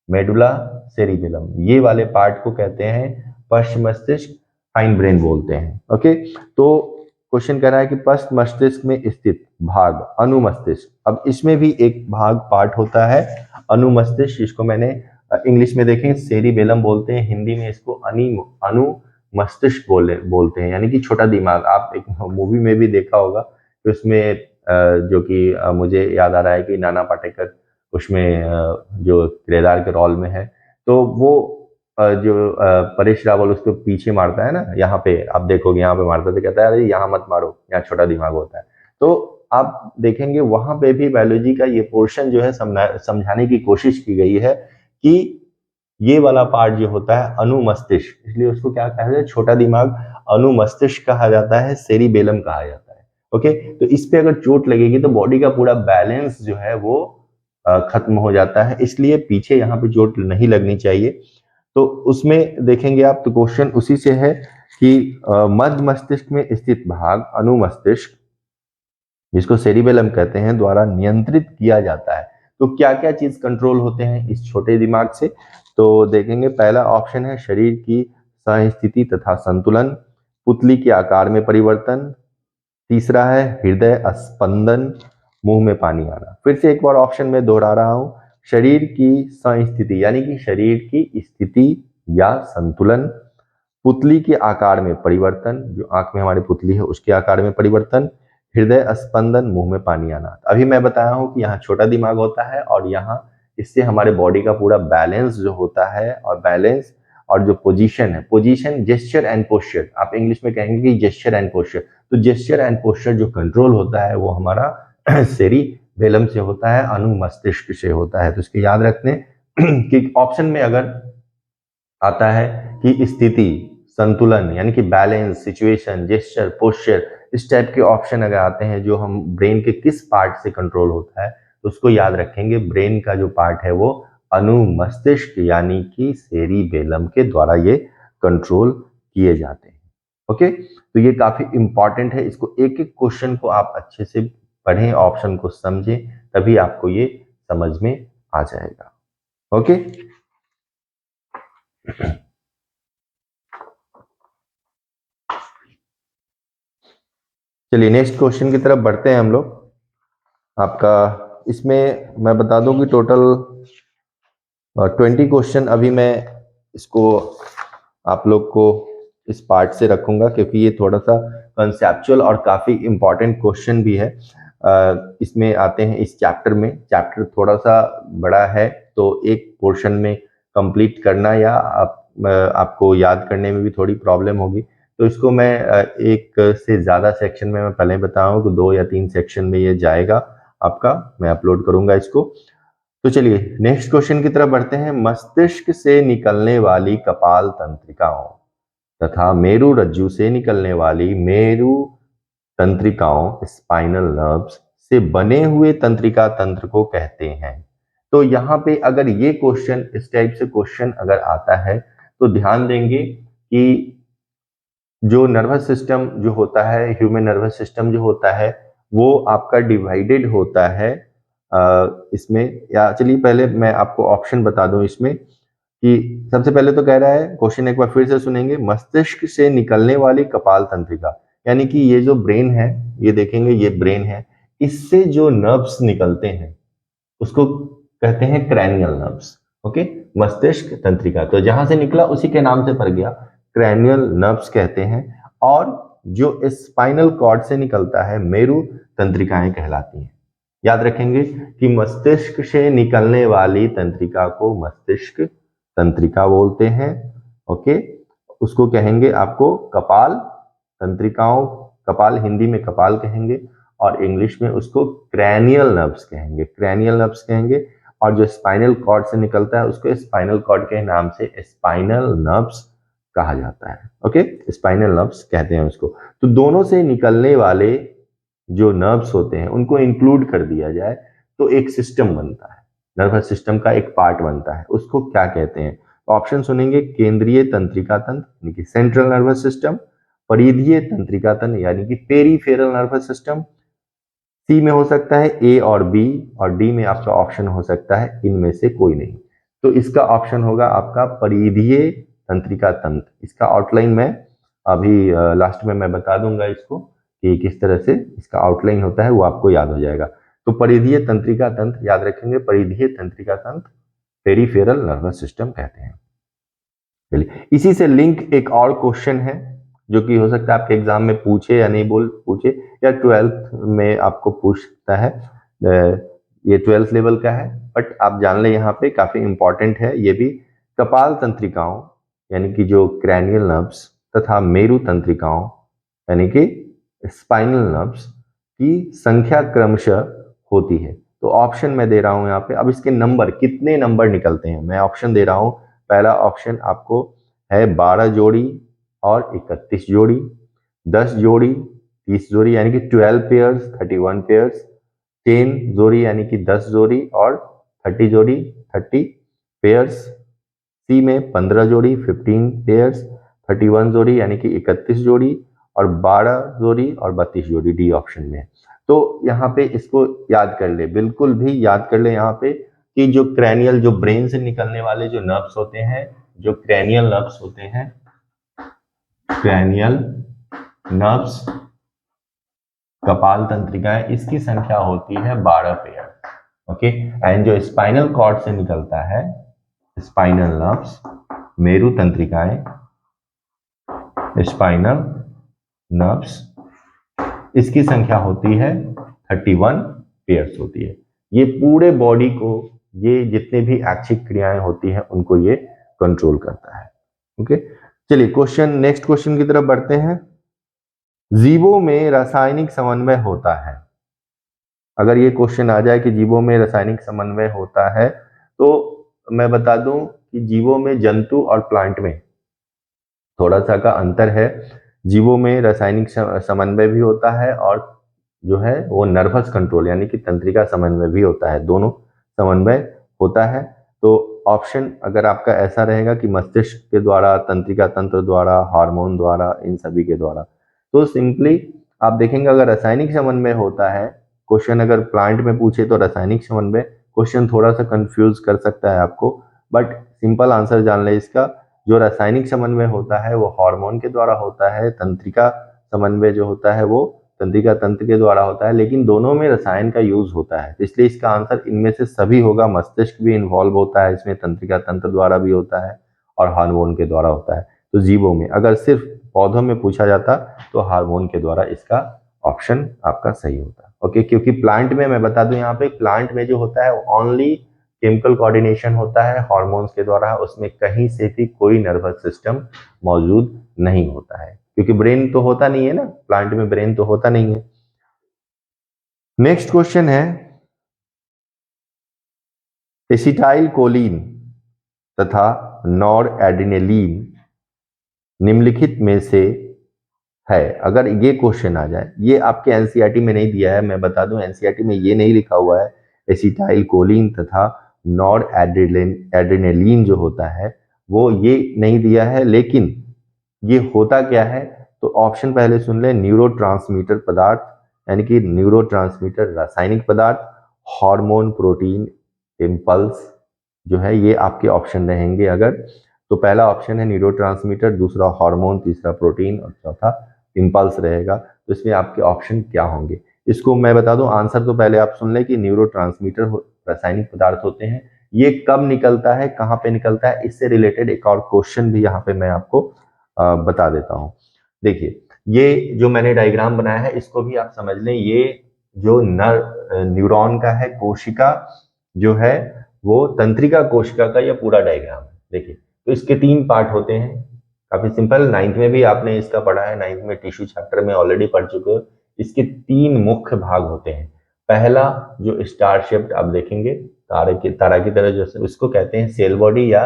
medulla, cerebellum, ये वाले पार्ट को कहते हैं पश्च मस्तिष्क, हाइंड ब्रेन बोलते हैं। ओके, तो क्वेश्चन कह रहा है कि पश्च मस्तिष्क में स्थित भाग अनुमस्तिष्क। अब इसमें भी एक भाग पार्ट होता है अनुमस्तिष्क, इसको मैंने इंग्लिश में देखें सेरिबेलम बोलते हैं, हिंदी में इसको अनुमस्तिष्क बोलते हैं, यानी कि छोटा दिमाग। आप एक मूवी में भी देखा होगा कि उसमें जो कि मुझे याद आ रहा है कि नाना पाटेकर उसमें जो किरदार के रोल में है, तो वो जो परेश रावल उसको पीछे मारता है ना, यहाँ पे आप देखोगे, यहाँ पे मारता है तो कहता है अरे यहाँ मत मारो, यहाँ छोटा दिमाग होता है। तो आप देखेंगे वहां पे भी बायोलॉजी का ये पोर्शन जो है समझाने की कोशिश की गई है कि ये वाला पार्ट जो होता है अनुमस्तिष्क, इसलिए उसको क्या कहा जाता है, छोटा दिमाग अनुमस्तिष्क कहा जाता है, सेरिबेलम कहा जाता है। ओके, तो इस पे अगर चोट लगेगी तो बॉडी का पूरा बैलेंस जो है वो खत्म हो जाता है, इसलिए पीछे यहाँ पे चोट नहीं लगनी चाहिए। तो उसमें देखेंगे आप तो क्वेश्चन उसी से है कि मध्य मस्तिष्क में स्थित भाग अनुमस्तिष्क, जिसको सेरिबेलम कहते हैं, द्वारा नियंत्रित किया जाता है। तो क्या क्या चीज कंट्रोल होते हैं इस छोटे दिमाग से, तो देखेंगे पहला ऑप्शन है शरीर की सह-स्थिति तथा संतुलन, पुतली के आकार में परिवर्तन, तीसरा है हृदय स्पंदन, मुंह में पानी आना। फिर से एक बार ऑप्शन में दोहरा रहा हूं, शरीर की संस्थिति यानी कि शरीर की स्थिति या संतुलन, पुतली के आकार में परिवर्तन, जो आंख में हमारी पुतली है उसके आकार में परिवर्तन, हृदय स्पंदन, मुंह में पानी आना। अभी मैं बताया हूं कि यहाँ छोटा दिमाग होता है और यहाँ इससे हमारे बॉडी का पूरा बैलेंस जो होता है, और बैलेंस और जो पोजीशन है, पोजीशन जेस्चर एंड पोस्चर, आप इंग्लिश में कहेंगे कि जेस्चर एंड पोस्चर, तो जेस्चर एंड पोस्चर जो कंट्रोल होता है वो हमारा सेरिबेलम से होता है, अनुमस्तिष्क से होता है। तो इसके याद रखने कि ऑप्शन में अगर आता है कि स्थिति, संतुलन यानी कि बैलेंस, सिचुएशन, जेस्चर, पोस्चर, इस टाइप के ऑप्शन अगर आते हैं जो हम ब्रेन के किस पार्ट से कंट्रोल होता है, तो उसको याद रखेंगे, ब्रेन का जो पार्ट है वो अनुमस्तिष्क यानी कि सेरिबेलम के द्वारा ये कंट्रोल किए जाते हैं। ओके, तो ये काफी इंपॉर्टेंट है, इसको एक एक क्वेश्चन को आप अच्छे से पढ़ें, ऑप्शन को समझें, तभी आपको ये समझ में आ जाएगा। ओके, चलिए नेक्स्ट क्वेश्चन की तरफ बढ़ते हैं हम लोग। आपका इसमें मैं बता दूं कि टोटल 20 क्वेश्चन अभी मैं इसको आप लोग को इस पार्ट से रखूंगा, क्योंकि ये थोड़ा सा कंसेप्चुअल और काफी इंपॉर्टेंट क्वेश्चन भी है। इसमें आते हैं इस चैप्टर में, चैप्टर थोड़ा सा बड़ा है तो एक पोर्शन में कंप्लीट करना या आपको याद करने में भी थोड़ी प्रॉब्लम होगी, तो इसको मैं एक से ज्यादा सेक्शन में, मैं पहले बताऊं कि 2 या 3 सेक्शन में ये जाएगा आपका, मैं अपलोड करूंगा इसको। तो चलिए नेक्स्ट क्वेश्चन की तरफ बढ़ते हैं। मस्तिष्क से निकलने वाली कपाल तंत्रिकाओं तथा मेरु रज्जु से निकलने वाली मेरु तंत्रिकाओं स्पाइनल नर्व्स से बने हुए तंत्रिका तंत्र को कहते हैं। तो यहाँ पे अगर ये क्वेश्चन, इस टाइप से क्वेश्चन अगर आता है तो ध्यान देंगे कि जो नर्वस सिस्टम जो होता है, ह्यूमन नर्वस सिस्टम जो होता है, वो आपका डिवाइडेड होता है इसमें, या चलिए पहले मैं आपको ऑप्शन बता दूं इसमें कि सबसे पहले तो कह रहा है, क्वेश्चन एक बार फिर से सुनेंगे, मस्तिष्क से निकलने वाली कपाल तंत्रिका, यानी कि ये जो ब्रेन है, ये देखेंगे ये ब्रेन है, इससे जो नर्व्स निकलते हैं उसको कहते हैं क्रैनियल नर्व्स। ओके, मस्तिष्क तंत्रिका, तो जहां से निकला उसी के नाम से पड़ गया, क्रैनियल नर्व्स कहते हैं। और जो स्पाइनल कॉर्ड से निकलता है मेरु तंत्रिकाएं कहलाती हैं। याद रखेंगे कि मस्तिष्क से निकलने वाली तंत्रिका को मस्तिष्क तंत्रिका बोलते हैं। ओके, उसको कहेंगे आपको कपाल तंत्रिकाओं, कपाल हिंदी में कपाल कहेंगे और इंग्लिश में उसको क्रैनियल नर्व्स कहेंगे, क्रैनियल नर्व्स कहेंगे। और जो स्पाइनल कॉर्ड से निकलता है उसको स्पाइनल कॉर्ड के नाम से स्पाइनल नर्व्स कहा जाता है। ओके, स्पाइनल नर्व्स कहते हैं उसको। तो दोनों से निकलने वाले जो नर्व्स होते हैं उनको इंक्लूड कर दिया जाए तो एक सिस्टम बनता है, नर्वस सिस्टम का एक पार्ट बनता है, उसको क्या कहते हैं? ऑप्शन सुनेंगे, केंद्रीय तंत्रिका तंत्र यानी कि सेंट्रल नर्वस सिस्टम, परिधीय तंत्रिका तंत्र यानी कि पेरीफेरल नर्वस सिस्टम, सी में हो सकता है ए और बी, और डी में आपका ऑप्शन हो सकता है इनमें से कोई नहीं। तो इसका ऑप्शन होगा आपका परिधीय तंत्रिका तंत्र। इसका आउटलाइन मैं अभी लास्ट में मैं बता दूंगा इसको कि किस तरह से इसका आउटलाइन होता है, वो आपको याद हो जाएगा। तो परिधीय तंत्रिका तंत्र याद रखेंगे, परिधीय तंत्रिका तंत्र पेरीफेरल नर्वस सिस्टम कहते हैं। चलिए, इसी से लिंक एक और क्वेश्चन है जो कि हो सकता है आपके एग्जाम में पूछे या नहीं पूछे, या 12th में आपको पूछता है। ये 12th लेवल का है, बट आप जान ले यहाँ पे काफी इंपॉर्टेंट है ये भी। कपाल तंत्रिकाओं यानी कि जो क्रैनियल नर्व्स तथा मेरु तंत्रिकाओं यानी कि स्पाइनल नर्व्स की संख्या क्रमशः होती है। तो ऑप्शन मैं दे रहा हूं यहाँ पे। अब इसके नंबर, कितने नंबर निकलते हैं, मैं ऑप्शन दे रहा हूं। पहला ऑप्शन आपको है 12 जोड़ी और 31 जोड़ी, 10 जोड़ी, 30 जोड़ी यानी कि 12 पेयर्स, 31 पेयर्स, 10 जोड़ी यानी कि 10 जोड़ी, और 30 जोड़ी 30 पेयर्स। सी में 15 जोड़ी 15 पेयर्स, 31 जोड़ी यानी कि 31 जोड़ी, और 12 जोड़ी और 32 जोड़ी डी ऑप्शन में। तो यहाँ पे इसको याद कर ले, बिल्कुल भी याद कर ले यहाँ पे कि जो क्रैनियल, जो ब्रेन से निकलने वाले जो नर्व्स होते हैं, जो क्रैनियल नर्व्स होते हैं, क्रैनियल नर्व्स कपाल तंत्रिकाएं, इसकी संख्या होती है 12 पेयर। ओके, एंड जो स्पाइनल कॉर्ड से निकलता है, स्पाइनल नर्व्स मेरु तंत्रिकाएं, स्पाइनल नर्व्स, इसकी संख्या होती है 31 पेयर्स होती है। ये पूरे बॉडी को, ये जितने भी ऐच्छिक क्रियाएं होती हैं उनको ये कंट्रोल करता है। ओके, चलिए क्वेश्चन, नेक्स्ट क्वेश्चन की तरफ बढ़ते हैं। जीवों में रासायनिक समन्वय होता है। अगर ये क्वेश्चन आ जाए कि जीवों में रासायनिक समन्वय होता है, तो मैं बता दूं कि जीवों में, जंतु और प्लांट में थोड़ा सा का अंतर है। जीवों में रासायनिक समन्वय भी होता है, और जो है वो नर्वस कंट्रोल यानी कि तंत्रिका समन्वय भी होता है, दोनों समन्वय होता है। तो ऑप्शन अगर आपका ऐसा रहेगा कि मस्तिष्क के द्वारा, तंत्रिका तंत्र द्वारा, हार्मोन द्वारा, इन सभी के द्वारा, तो सिंपली आप देखेंगे अगर रासायनिक समन्वय होता है, क्वेश्चन अगर प्लांट में पूछे तो रासायनिक समन्वय, क्वेश्चन थोड़ा सा कंफ्यूज कर सकता है आपको, बट सिंपल आंसर जान ले इसका। जो रासायनिक समन्वय होता है वो हार्मोन के द्वारा होता है, तंत्रिका समन्वय जो होता है वो तंत्रिका तंत्र के द्वारा होता है, लेकिन दोनों में रसायन का यूज होता है, इसलिए इसका आंसर इनमें से सभी होगा। मस्तिष्क भी इन्वॉल्व होता है इसमें, तंत्रिका तंत्र द्वारा भी होता है, और हार्मोन के द्वारा होता है। तो जीवों में, अगर सिर्फ पौधों में पूछा जाता तो हार्मोन के द्वारा इसका ऑप्शन आपका सही होता। ओके, क्योंकि प्लांट में मैं बता दूं, यहाँ पे प्लांट में जो होता है ओनली केमिकल कोऑर्डिनेशन होता है हार्मोन्स के द्वारा, उसमें कहीं से भी कोई नर्वस सिस्टम मौजूद नहीं होता है, क्योंकि ब्रेन तो होता नहीं है ना, प्लांट में ब्रेन तो होता नहीं है। नेक्स्ट क्वेश्चन है, एसिटाइल कोलिन तथा नॉर एड्रेनालिन निम्नलिखित में से है। अगर ये क्वेश्चन आ जाए, ये आपके एनसीईआरटी में नहीं दिया है, मैं बता दूं एनसीईआरटी में ये नहीं लिखा हुआ है। एसिटाइल कोलिन तथा नॉर एड्रेनालिन जो होता है वो ये नहीं दिया है, लेकिन ये होता क्या है, तो ऑप्शन पहले सुन ले। न्यूरोट्रांसमीटर पदार्थ यानी कि न्यूरोट्रांसमीटर रासायनिक पदार्थ, हार्मोन, प्रोटीन, इम्पल्स जो है, ये आपके ऑप्शन रहेंगे। अगर तो पहला ऑप्शन है न्यूरोट्रांसमीटर, दूसरा हार्मोन, तीसरा प्रोटीन और चौथा इम्पल्स रहेगा। तो इसमें आपके ऑप्शन क्या होंगे, इसको मैं बता दूं आंसर। तो पहले आप सुन ले कि न्यूरोट्रांसमीटर रासायनिक पदार्थ होते हैं। ये कब निकलता है, कहाँ पे निकलता है, इससे रिलेटेड एक और क्वेश्चन भी यहाँ पे मैं आपको बता देता हूँ। देखिए, ये जो मैंने डायग्राम बनाया है इसको भी आप समझ लें। ये जो न्यूरॉन का है, कोशिका जो है वो तंत्रिका कोशिका का ये पूरा डायग्राम है। देखिए, तो इसके 3 पार्ट होते हैं, काफी सिंपल। 9th में भी आपने इसका पढ़ा है, 9th में टिश्यू चैप्टर में ऑलरेडी पढ़ चुके हो। इसके 3 मुख्य भाग होते हैं। पहला जो स्टार शेप्ड आप देखेंगे, तारा की तरह, जो इसको कहते हैं सेल बॉडी या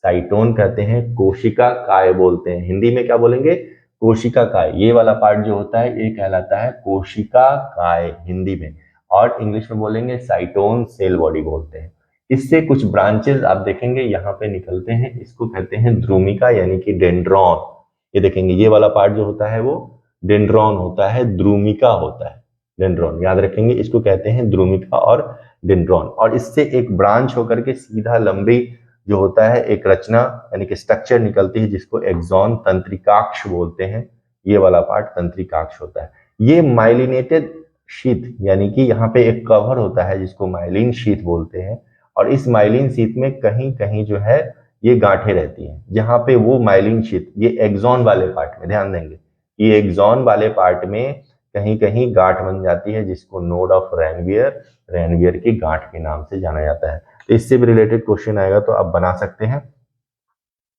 साइटोन कहते हैं, कोशिका काय बोलते हैं। हिंदी में क्या बोलेंगे? कोशिका काय। ये वाला पार्ट जो होता है ये कहलाता है कोशिका काय हिंदी में, और इंग्लिश में बोलेंगे साइटोन, सेल बॉडी बोलते हैं। इससे कुछ ब्रांचेस आप देखेंगे यहाँ पे निकलते हैं, इसको कहते हैं द्रुमिका यानी कि डेंड्रॉन। ये देखेंगे ये वाला पार्ट जो होता है वो डेंड्रॉन होता है, द्रुमिका होता है डेंड्रॉन, याद रखेंगे इसको कहते हैं द्रुमिका और डेंड्रॉन। और इससे एक ब्रांच होकर के सीधा लंबी जो होता है एक रचना यानी कि स्ट्रक्चर निकलती है जिसको एक्सॉन, तंत्रिकाक्ष बोलते हैं। ये वाला पार्ट तंत्रिकाक्ष होता है। ये माइलिनेटेड शीथ यानी कि यहाँ पे एक कवर होता है जिसको माइलिन शीथ बोलते हैं, और इस माइलिन शीथ में कहीं कहीं जो है ये गांठें रहती हैं, जहां पे वो माइलिन शीथ, ये एक्सॉन वाले पार्ट में ध्यान देंगे, ये एक्सॉन वाले पार्ट में कहीं कहीं गांठ बन जाती है जिसको नोड ऑफ रैनवियर, रैनवियर की गांठ के नाम से जाना जाता है। तो इससे भी रिलेटेड क्वेश्चन आएगा तो आप बना सकते हैं।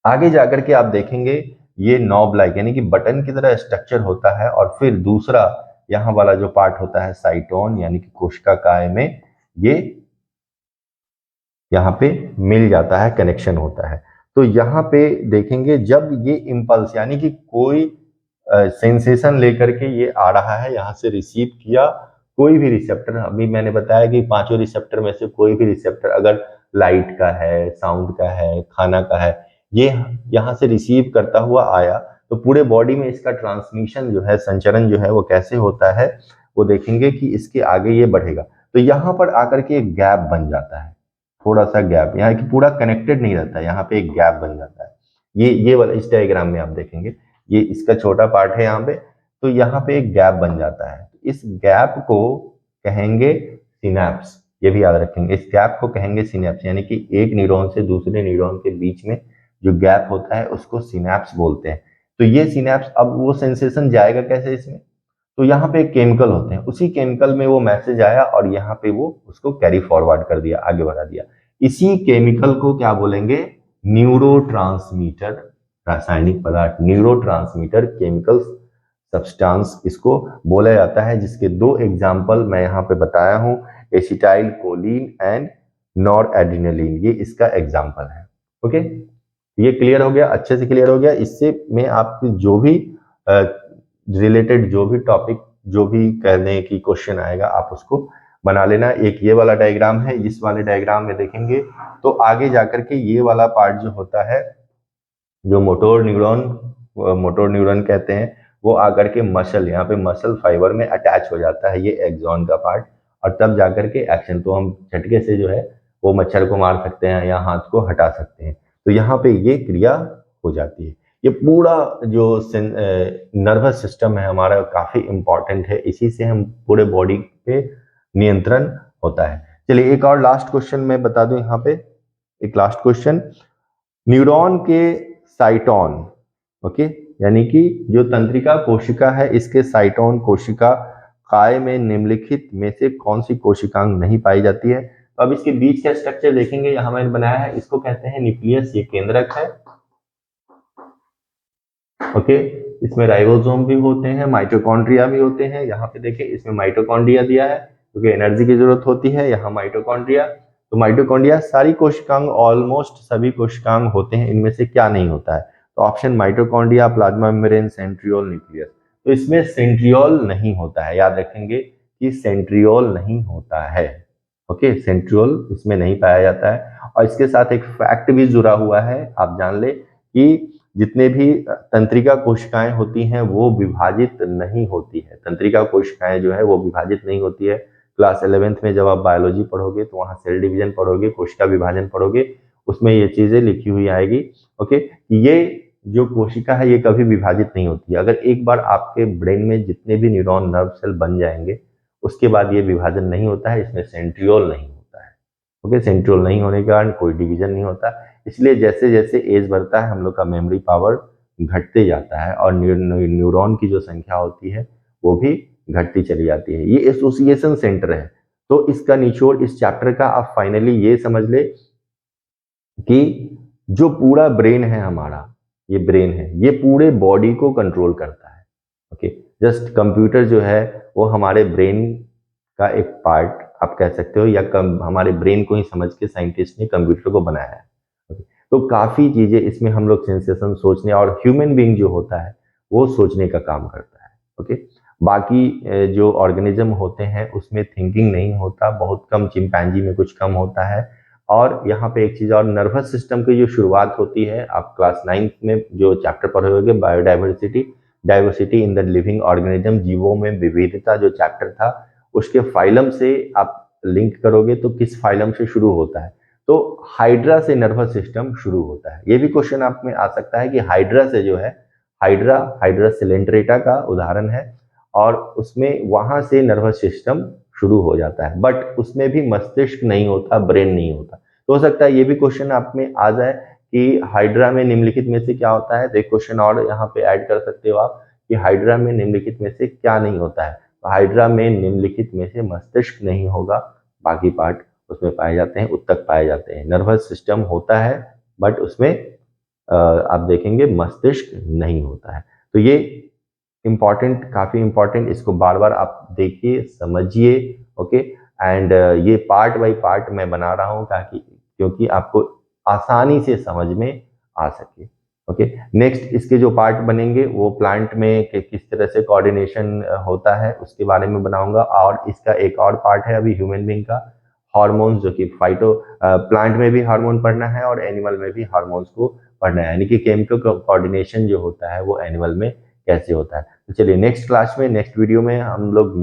आगे जाकर के आप देखेंगे ये नॉब लाइक यानी कि बटन की तरह स्ट्रक्चर होता है, और फिर दूसरा यहाँ वाला जो पार्ट होता है साइटोन यानी कि कोशिका काय में ये यहाँ पे मिल जाता है, कनेक्शन होता है। तो यहाँ पे देखेंगे जब ये इम्पल्स यानी कि कोई सेंसेशन लेकर के ये आ रहा है, यहाँ से रिसीव किया कोई भी रिसेप्टर, अभी मैंने बताया कि पांचों रिसेप्टर में से कोई भी रिसेप्टर अगर लाइट का है, साउंड का है, खाना का है, ये यहाँ से रिसीव करता हुआ आया तो पूरे बॉडी में इसका ट्रांसमिशन जो है, संचरण जो है वो कैसे होता है वो देखेंगे कि इसके आगे ये बढ़ेगा। तो यहाँ पर आकर के एक गैप बन जाता है, थोड़ा सा गैप, यहाँ की पूरा कनेक्टेड नहीं रहता है, यहाँ पे एक गैप बन जाता है। ये वाला इस डायग्राम में आप देखेंगे ये इसका छोटा पार्ट है यहाँ पे, तो यहाँ पे एक गैप बन जाता है। इस गैप को कहेंगे सिनैप्स, ये भी याद रखेंगे, इस गैप को कहेंगे सिनैप्स, यानी कि एक न्यूरॉन से दूसरे न्यूरॉन के बीच में जो गैप होता है उसको सिनैप्स बोलते हैं। तो ये सिनैप्स, अब वो सेंसेशन जाएगा कैसे इसमें, तो यहाँ पे एक केमिकल होते हैं, उसी केमिकल में वो मैसेज आया और यहाँ पे वो उसको कैरी फॉरवर्ड कर दिया, आगे बढ़ा दिया। इसी केमिकल को क्या बोलेंगे? न्यूरोट्रांसमीटर, रासायनिक पदार्थ, न्यूरोट्रांसमीटर, केमिकल सब्सटेंस इसको बोला जाता है, जिसके दो एग्जाम्पल मैं यहाँ पे बताया हूँ, acetyl choline and nor adrenaline, ये इसका एग्जाम्पल है। ओके, ये क्लियर हो गया, अच्छे से क्लियर हो गया। इससे में आपकी जो भी रिलेटेड जो भी टॉपिक, जो भी कहने की क्वेश्चन आएगा आप उसको बना लेना। एक ये वाला डायग्राम है, इस वाले डायग्राम में देखेंगे तो आगे जाकर के ये वाला पार्ट जो होता है, जो मोटोर न्यूरॉन कहते हैं, वो आकर के मसल, यहाँ पे मसल फाइबर में अटैच हो जाता है, ये एक्सॉन का पार्ट, और तब जाकर के एक्शन, तो हम झटके से जो है वो मच्छर को मार सकते हैं या हाथ को हटा सकते हैं, तो यहाँ पे ये क्रिया हो जाती है। ये पूरा जो नर्वस सिस्टम है हमारा काफी इंपॉर्टेंट है, इसी से हम पूरे बॉडी पे नियंत्रण होता है। चलिए एक और लास्ट क्वेश्चन मैं बता दूं, यहाँ पे एक लास्ट क्वेश्चन, न्यूरॉन के साइटोन, ओके, यानी कि जो तंत्रिका कोशिका है इसके साइटोन कोशिका काय में निम्नलिखित में से कौन सी कोशिकांग नहीं पाई जाती है? तो अब इसके बीच का स्ट्रक्चर देखेंगे, यहाँ मैंने बनाया है, इसको कहते हैं न्यूक्लियस, ये केंद्रक है। ओके, इसमें राइबोसोम भी होते हैं, माइटोकॉन्ड्रिया भी होते हैं। यहाँ पे देखिए इसमें माइटोकॉन्ड्रिया दिया है क्योंकि एनर्जी की जरूरत होती है, यहाँ माइटोकॉन्ड्रिया। तो माइटोकॉन्ड्रिया सारी कोशिकांग, ऑलमोस्ट सभी कोशिकांग होते हैं, इनमें से क्या नहीं होता है? तो option mitochondria, plasma membrane, centriole, nucleus. तो इसमें सेंट्रियोल नहीं होता है, याद रखेंगे कि सेंट्रियोल नहीं होता है। ओके, सेंट्रियोल इसमें नहीं पाया जाता है। और इसके साथ एक फैक्ट भी जुड़ा हुआ है, आप जान ले कि जितने भी तंत्रिका कोशिकाएं होती हैं वो विभाजित नहीं होती है, तंत्रिका कोशिकाएं जो है वो विभाजित नहीं होती है। क्लास 11th में जब आप बायोलॉजी पढ़ोगे तो वहां सेल डिवीजन पढ़ोगे, कोशिका विभाजन पढ़ोगे, उसमें ये चीजें लिखी हुई आएगी। ओके, ये जो कोशिका है ये कभी विभाजित नहीं होती है। अगर एक बार आपके ब्रेन में जितने भी न्यूरॉन नर्व सेल बन जाएंगे उसके बाद ये विभाजन नहीं होता है, इसमें सेंट्रियोल नहीं होता है। ओके, सेंट्रियोल नहीं होने के कारण कोई डिवीजन नहीं होता, इसलिए जैसे जैसे एज बढ़ता है हम लोग का मेमोरी पावर घटते जाता है और न्यूरॉन की जो संख्या होती है वो भी घटती चली जाती है। ये एसोसिएशन सेंटर है। तो इसका निचोड़ इस चैप्टर का आप फाइनली ये समझ ले कि जो पूरा ब्रेन है हमारा, ये ब्रेन है, ये पूरे बॉडी को कंट्रोल करता है। ओके, जस्ट कंप्यूटर जो है वो हमारे ब्रेन का एक पार्ट आप कह सकते हो, या हमारे ब्रेन को ही समझ के साइंटिस्ट ने कंप्यूटर को बनाया है। तो काफी चीजें इसमें हम लोग सेंसेशन सोचने, और ह्यूमन बीइंग जो होता है वो सोचने का काम करता है। ओके, बाकी जो ऑर्गेनिज्म होते हैं उसमें थिंकिंग नहीं होता, बहुत कम, चिंपैंजी में कुछ कम होता है। और यहाँ पे एक चीज और, नर्वस सिस्टम की जो शुरुआत होती है, आप क्लास 9th में जो चैप्टर पढ़े होंगे biodiversity, diversity in the living organism, जीवों में विविधता, जो चैप्टर था उसके फाइलम से आप लिंक करोगे तो किस फाइलम से शुरू होता है, तो हाइड्रा से नर्वस सिस्टम शुरू होता है। ये भी क्वेश्चन आप में आ सकता है कि हाइड्रा से जो है, हाइड्रा सिलेंट्रेटा का उदाहरण है, और उसमें वहां से नर्वस सिस्टम शुरू हो जाता है, बट उसमें भी मस्तिष्क नहीं होता, ब्रेन नहीं होता। तो हो सकता है ये भी क्वेश्चन आप में आ जाए कि हाइड्रा में निम्नलिखित में से क्या होता है। तो एक क्वेश्चन और यहाँ पे ऐड कर सकते हो आप कि हाइड्रा में निम्नलिखित में से क्या नहीं होता है। तो हाइड्रा में निम्नलिखित में से मस्तिष्क नहीं होगा, बाकी पार्ट उसमें पाए जाते हैं, उत्तक पाए जाते हैं। नर्वस सिस्टम होता है बट उसमें आप देखेंगे मस्तिष्क नहीं होता है। तो ये इम्पॉर्टेंट, काफी इम्पॉर्टेंट, इसको बार बार आप देखिए, समझिए। ओके, एंड ये पार्ट बाय पार्ट मैं बना रहा हूँ ताकि, क्योंकि आपको आसानी से समझ में आ सके। ओके, नेक्स्ट इसके जो पार्ट बनेंगे वो प्लांट में किस तरह से कोऑर्डिनेशन होता है उसके बारे में बनाऊंगा, और इसका एक और पार्ट है अभी ह्यूमन बीइंग का, हार्मोन्स, जो कि फाइटो, प्लांट में भी हार्मोन पढ़ना है और एनिमल में भी हार्मोन्स को पढ़ना है, यानी कि केमिकल कोऑर्डिनेशन जो होता है वो एनिमल में कैसे होता है। तो चलिए नेक्स्ट क्लास में, नेक्स्ट वीडियो में हम लोग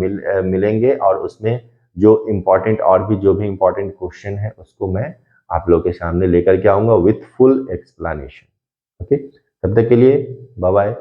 मिलेंगे, और उसमें जो इम्पोर्टेंट, और भी जो भी इम्पोर्टेंट क्वेश्चन है उसको मैं आप लोग के सामने लेकर के आऊंगा विथ फुल एक्सप्लेनेशन। ओके, तब तक के लिए बाय बाय।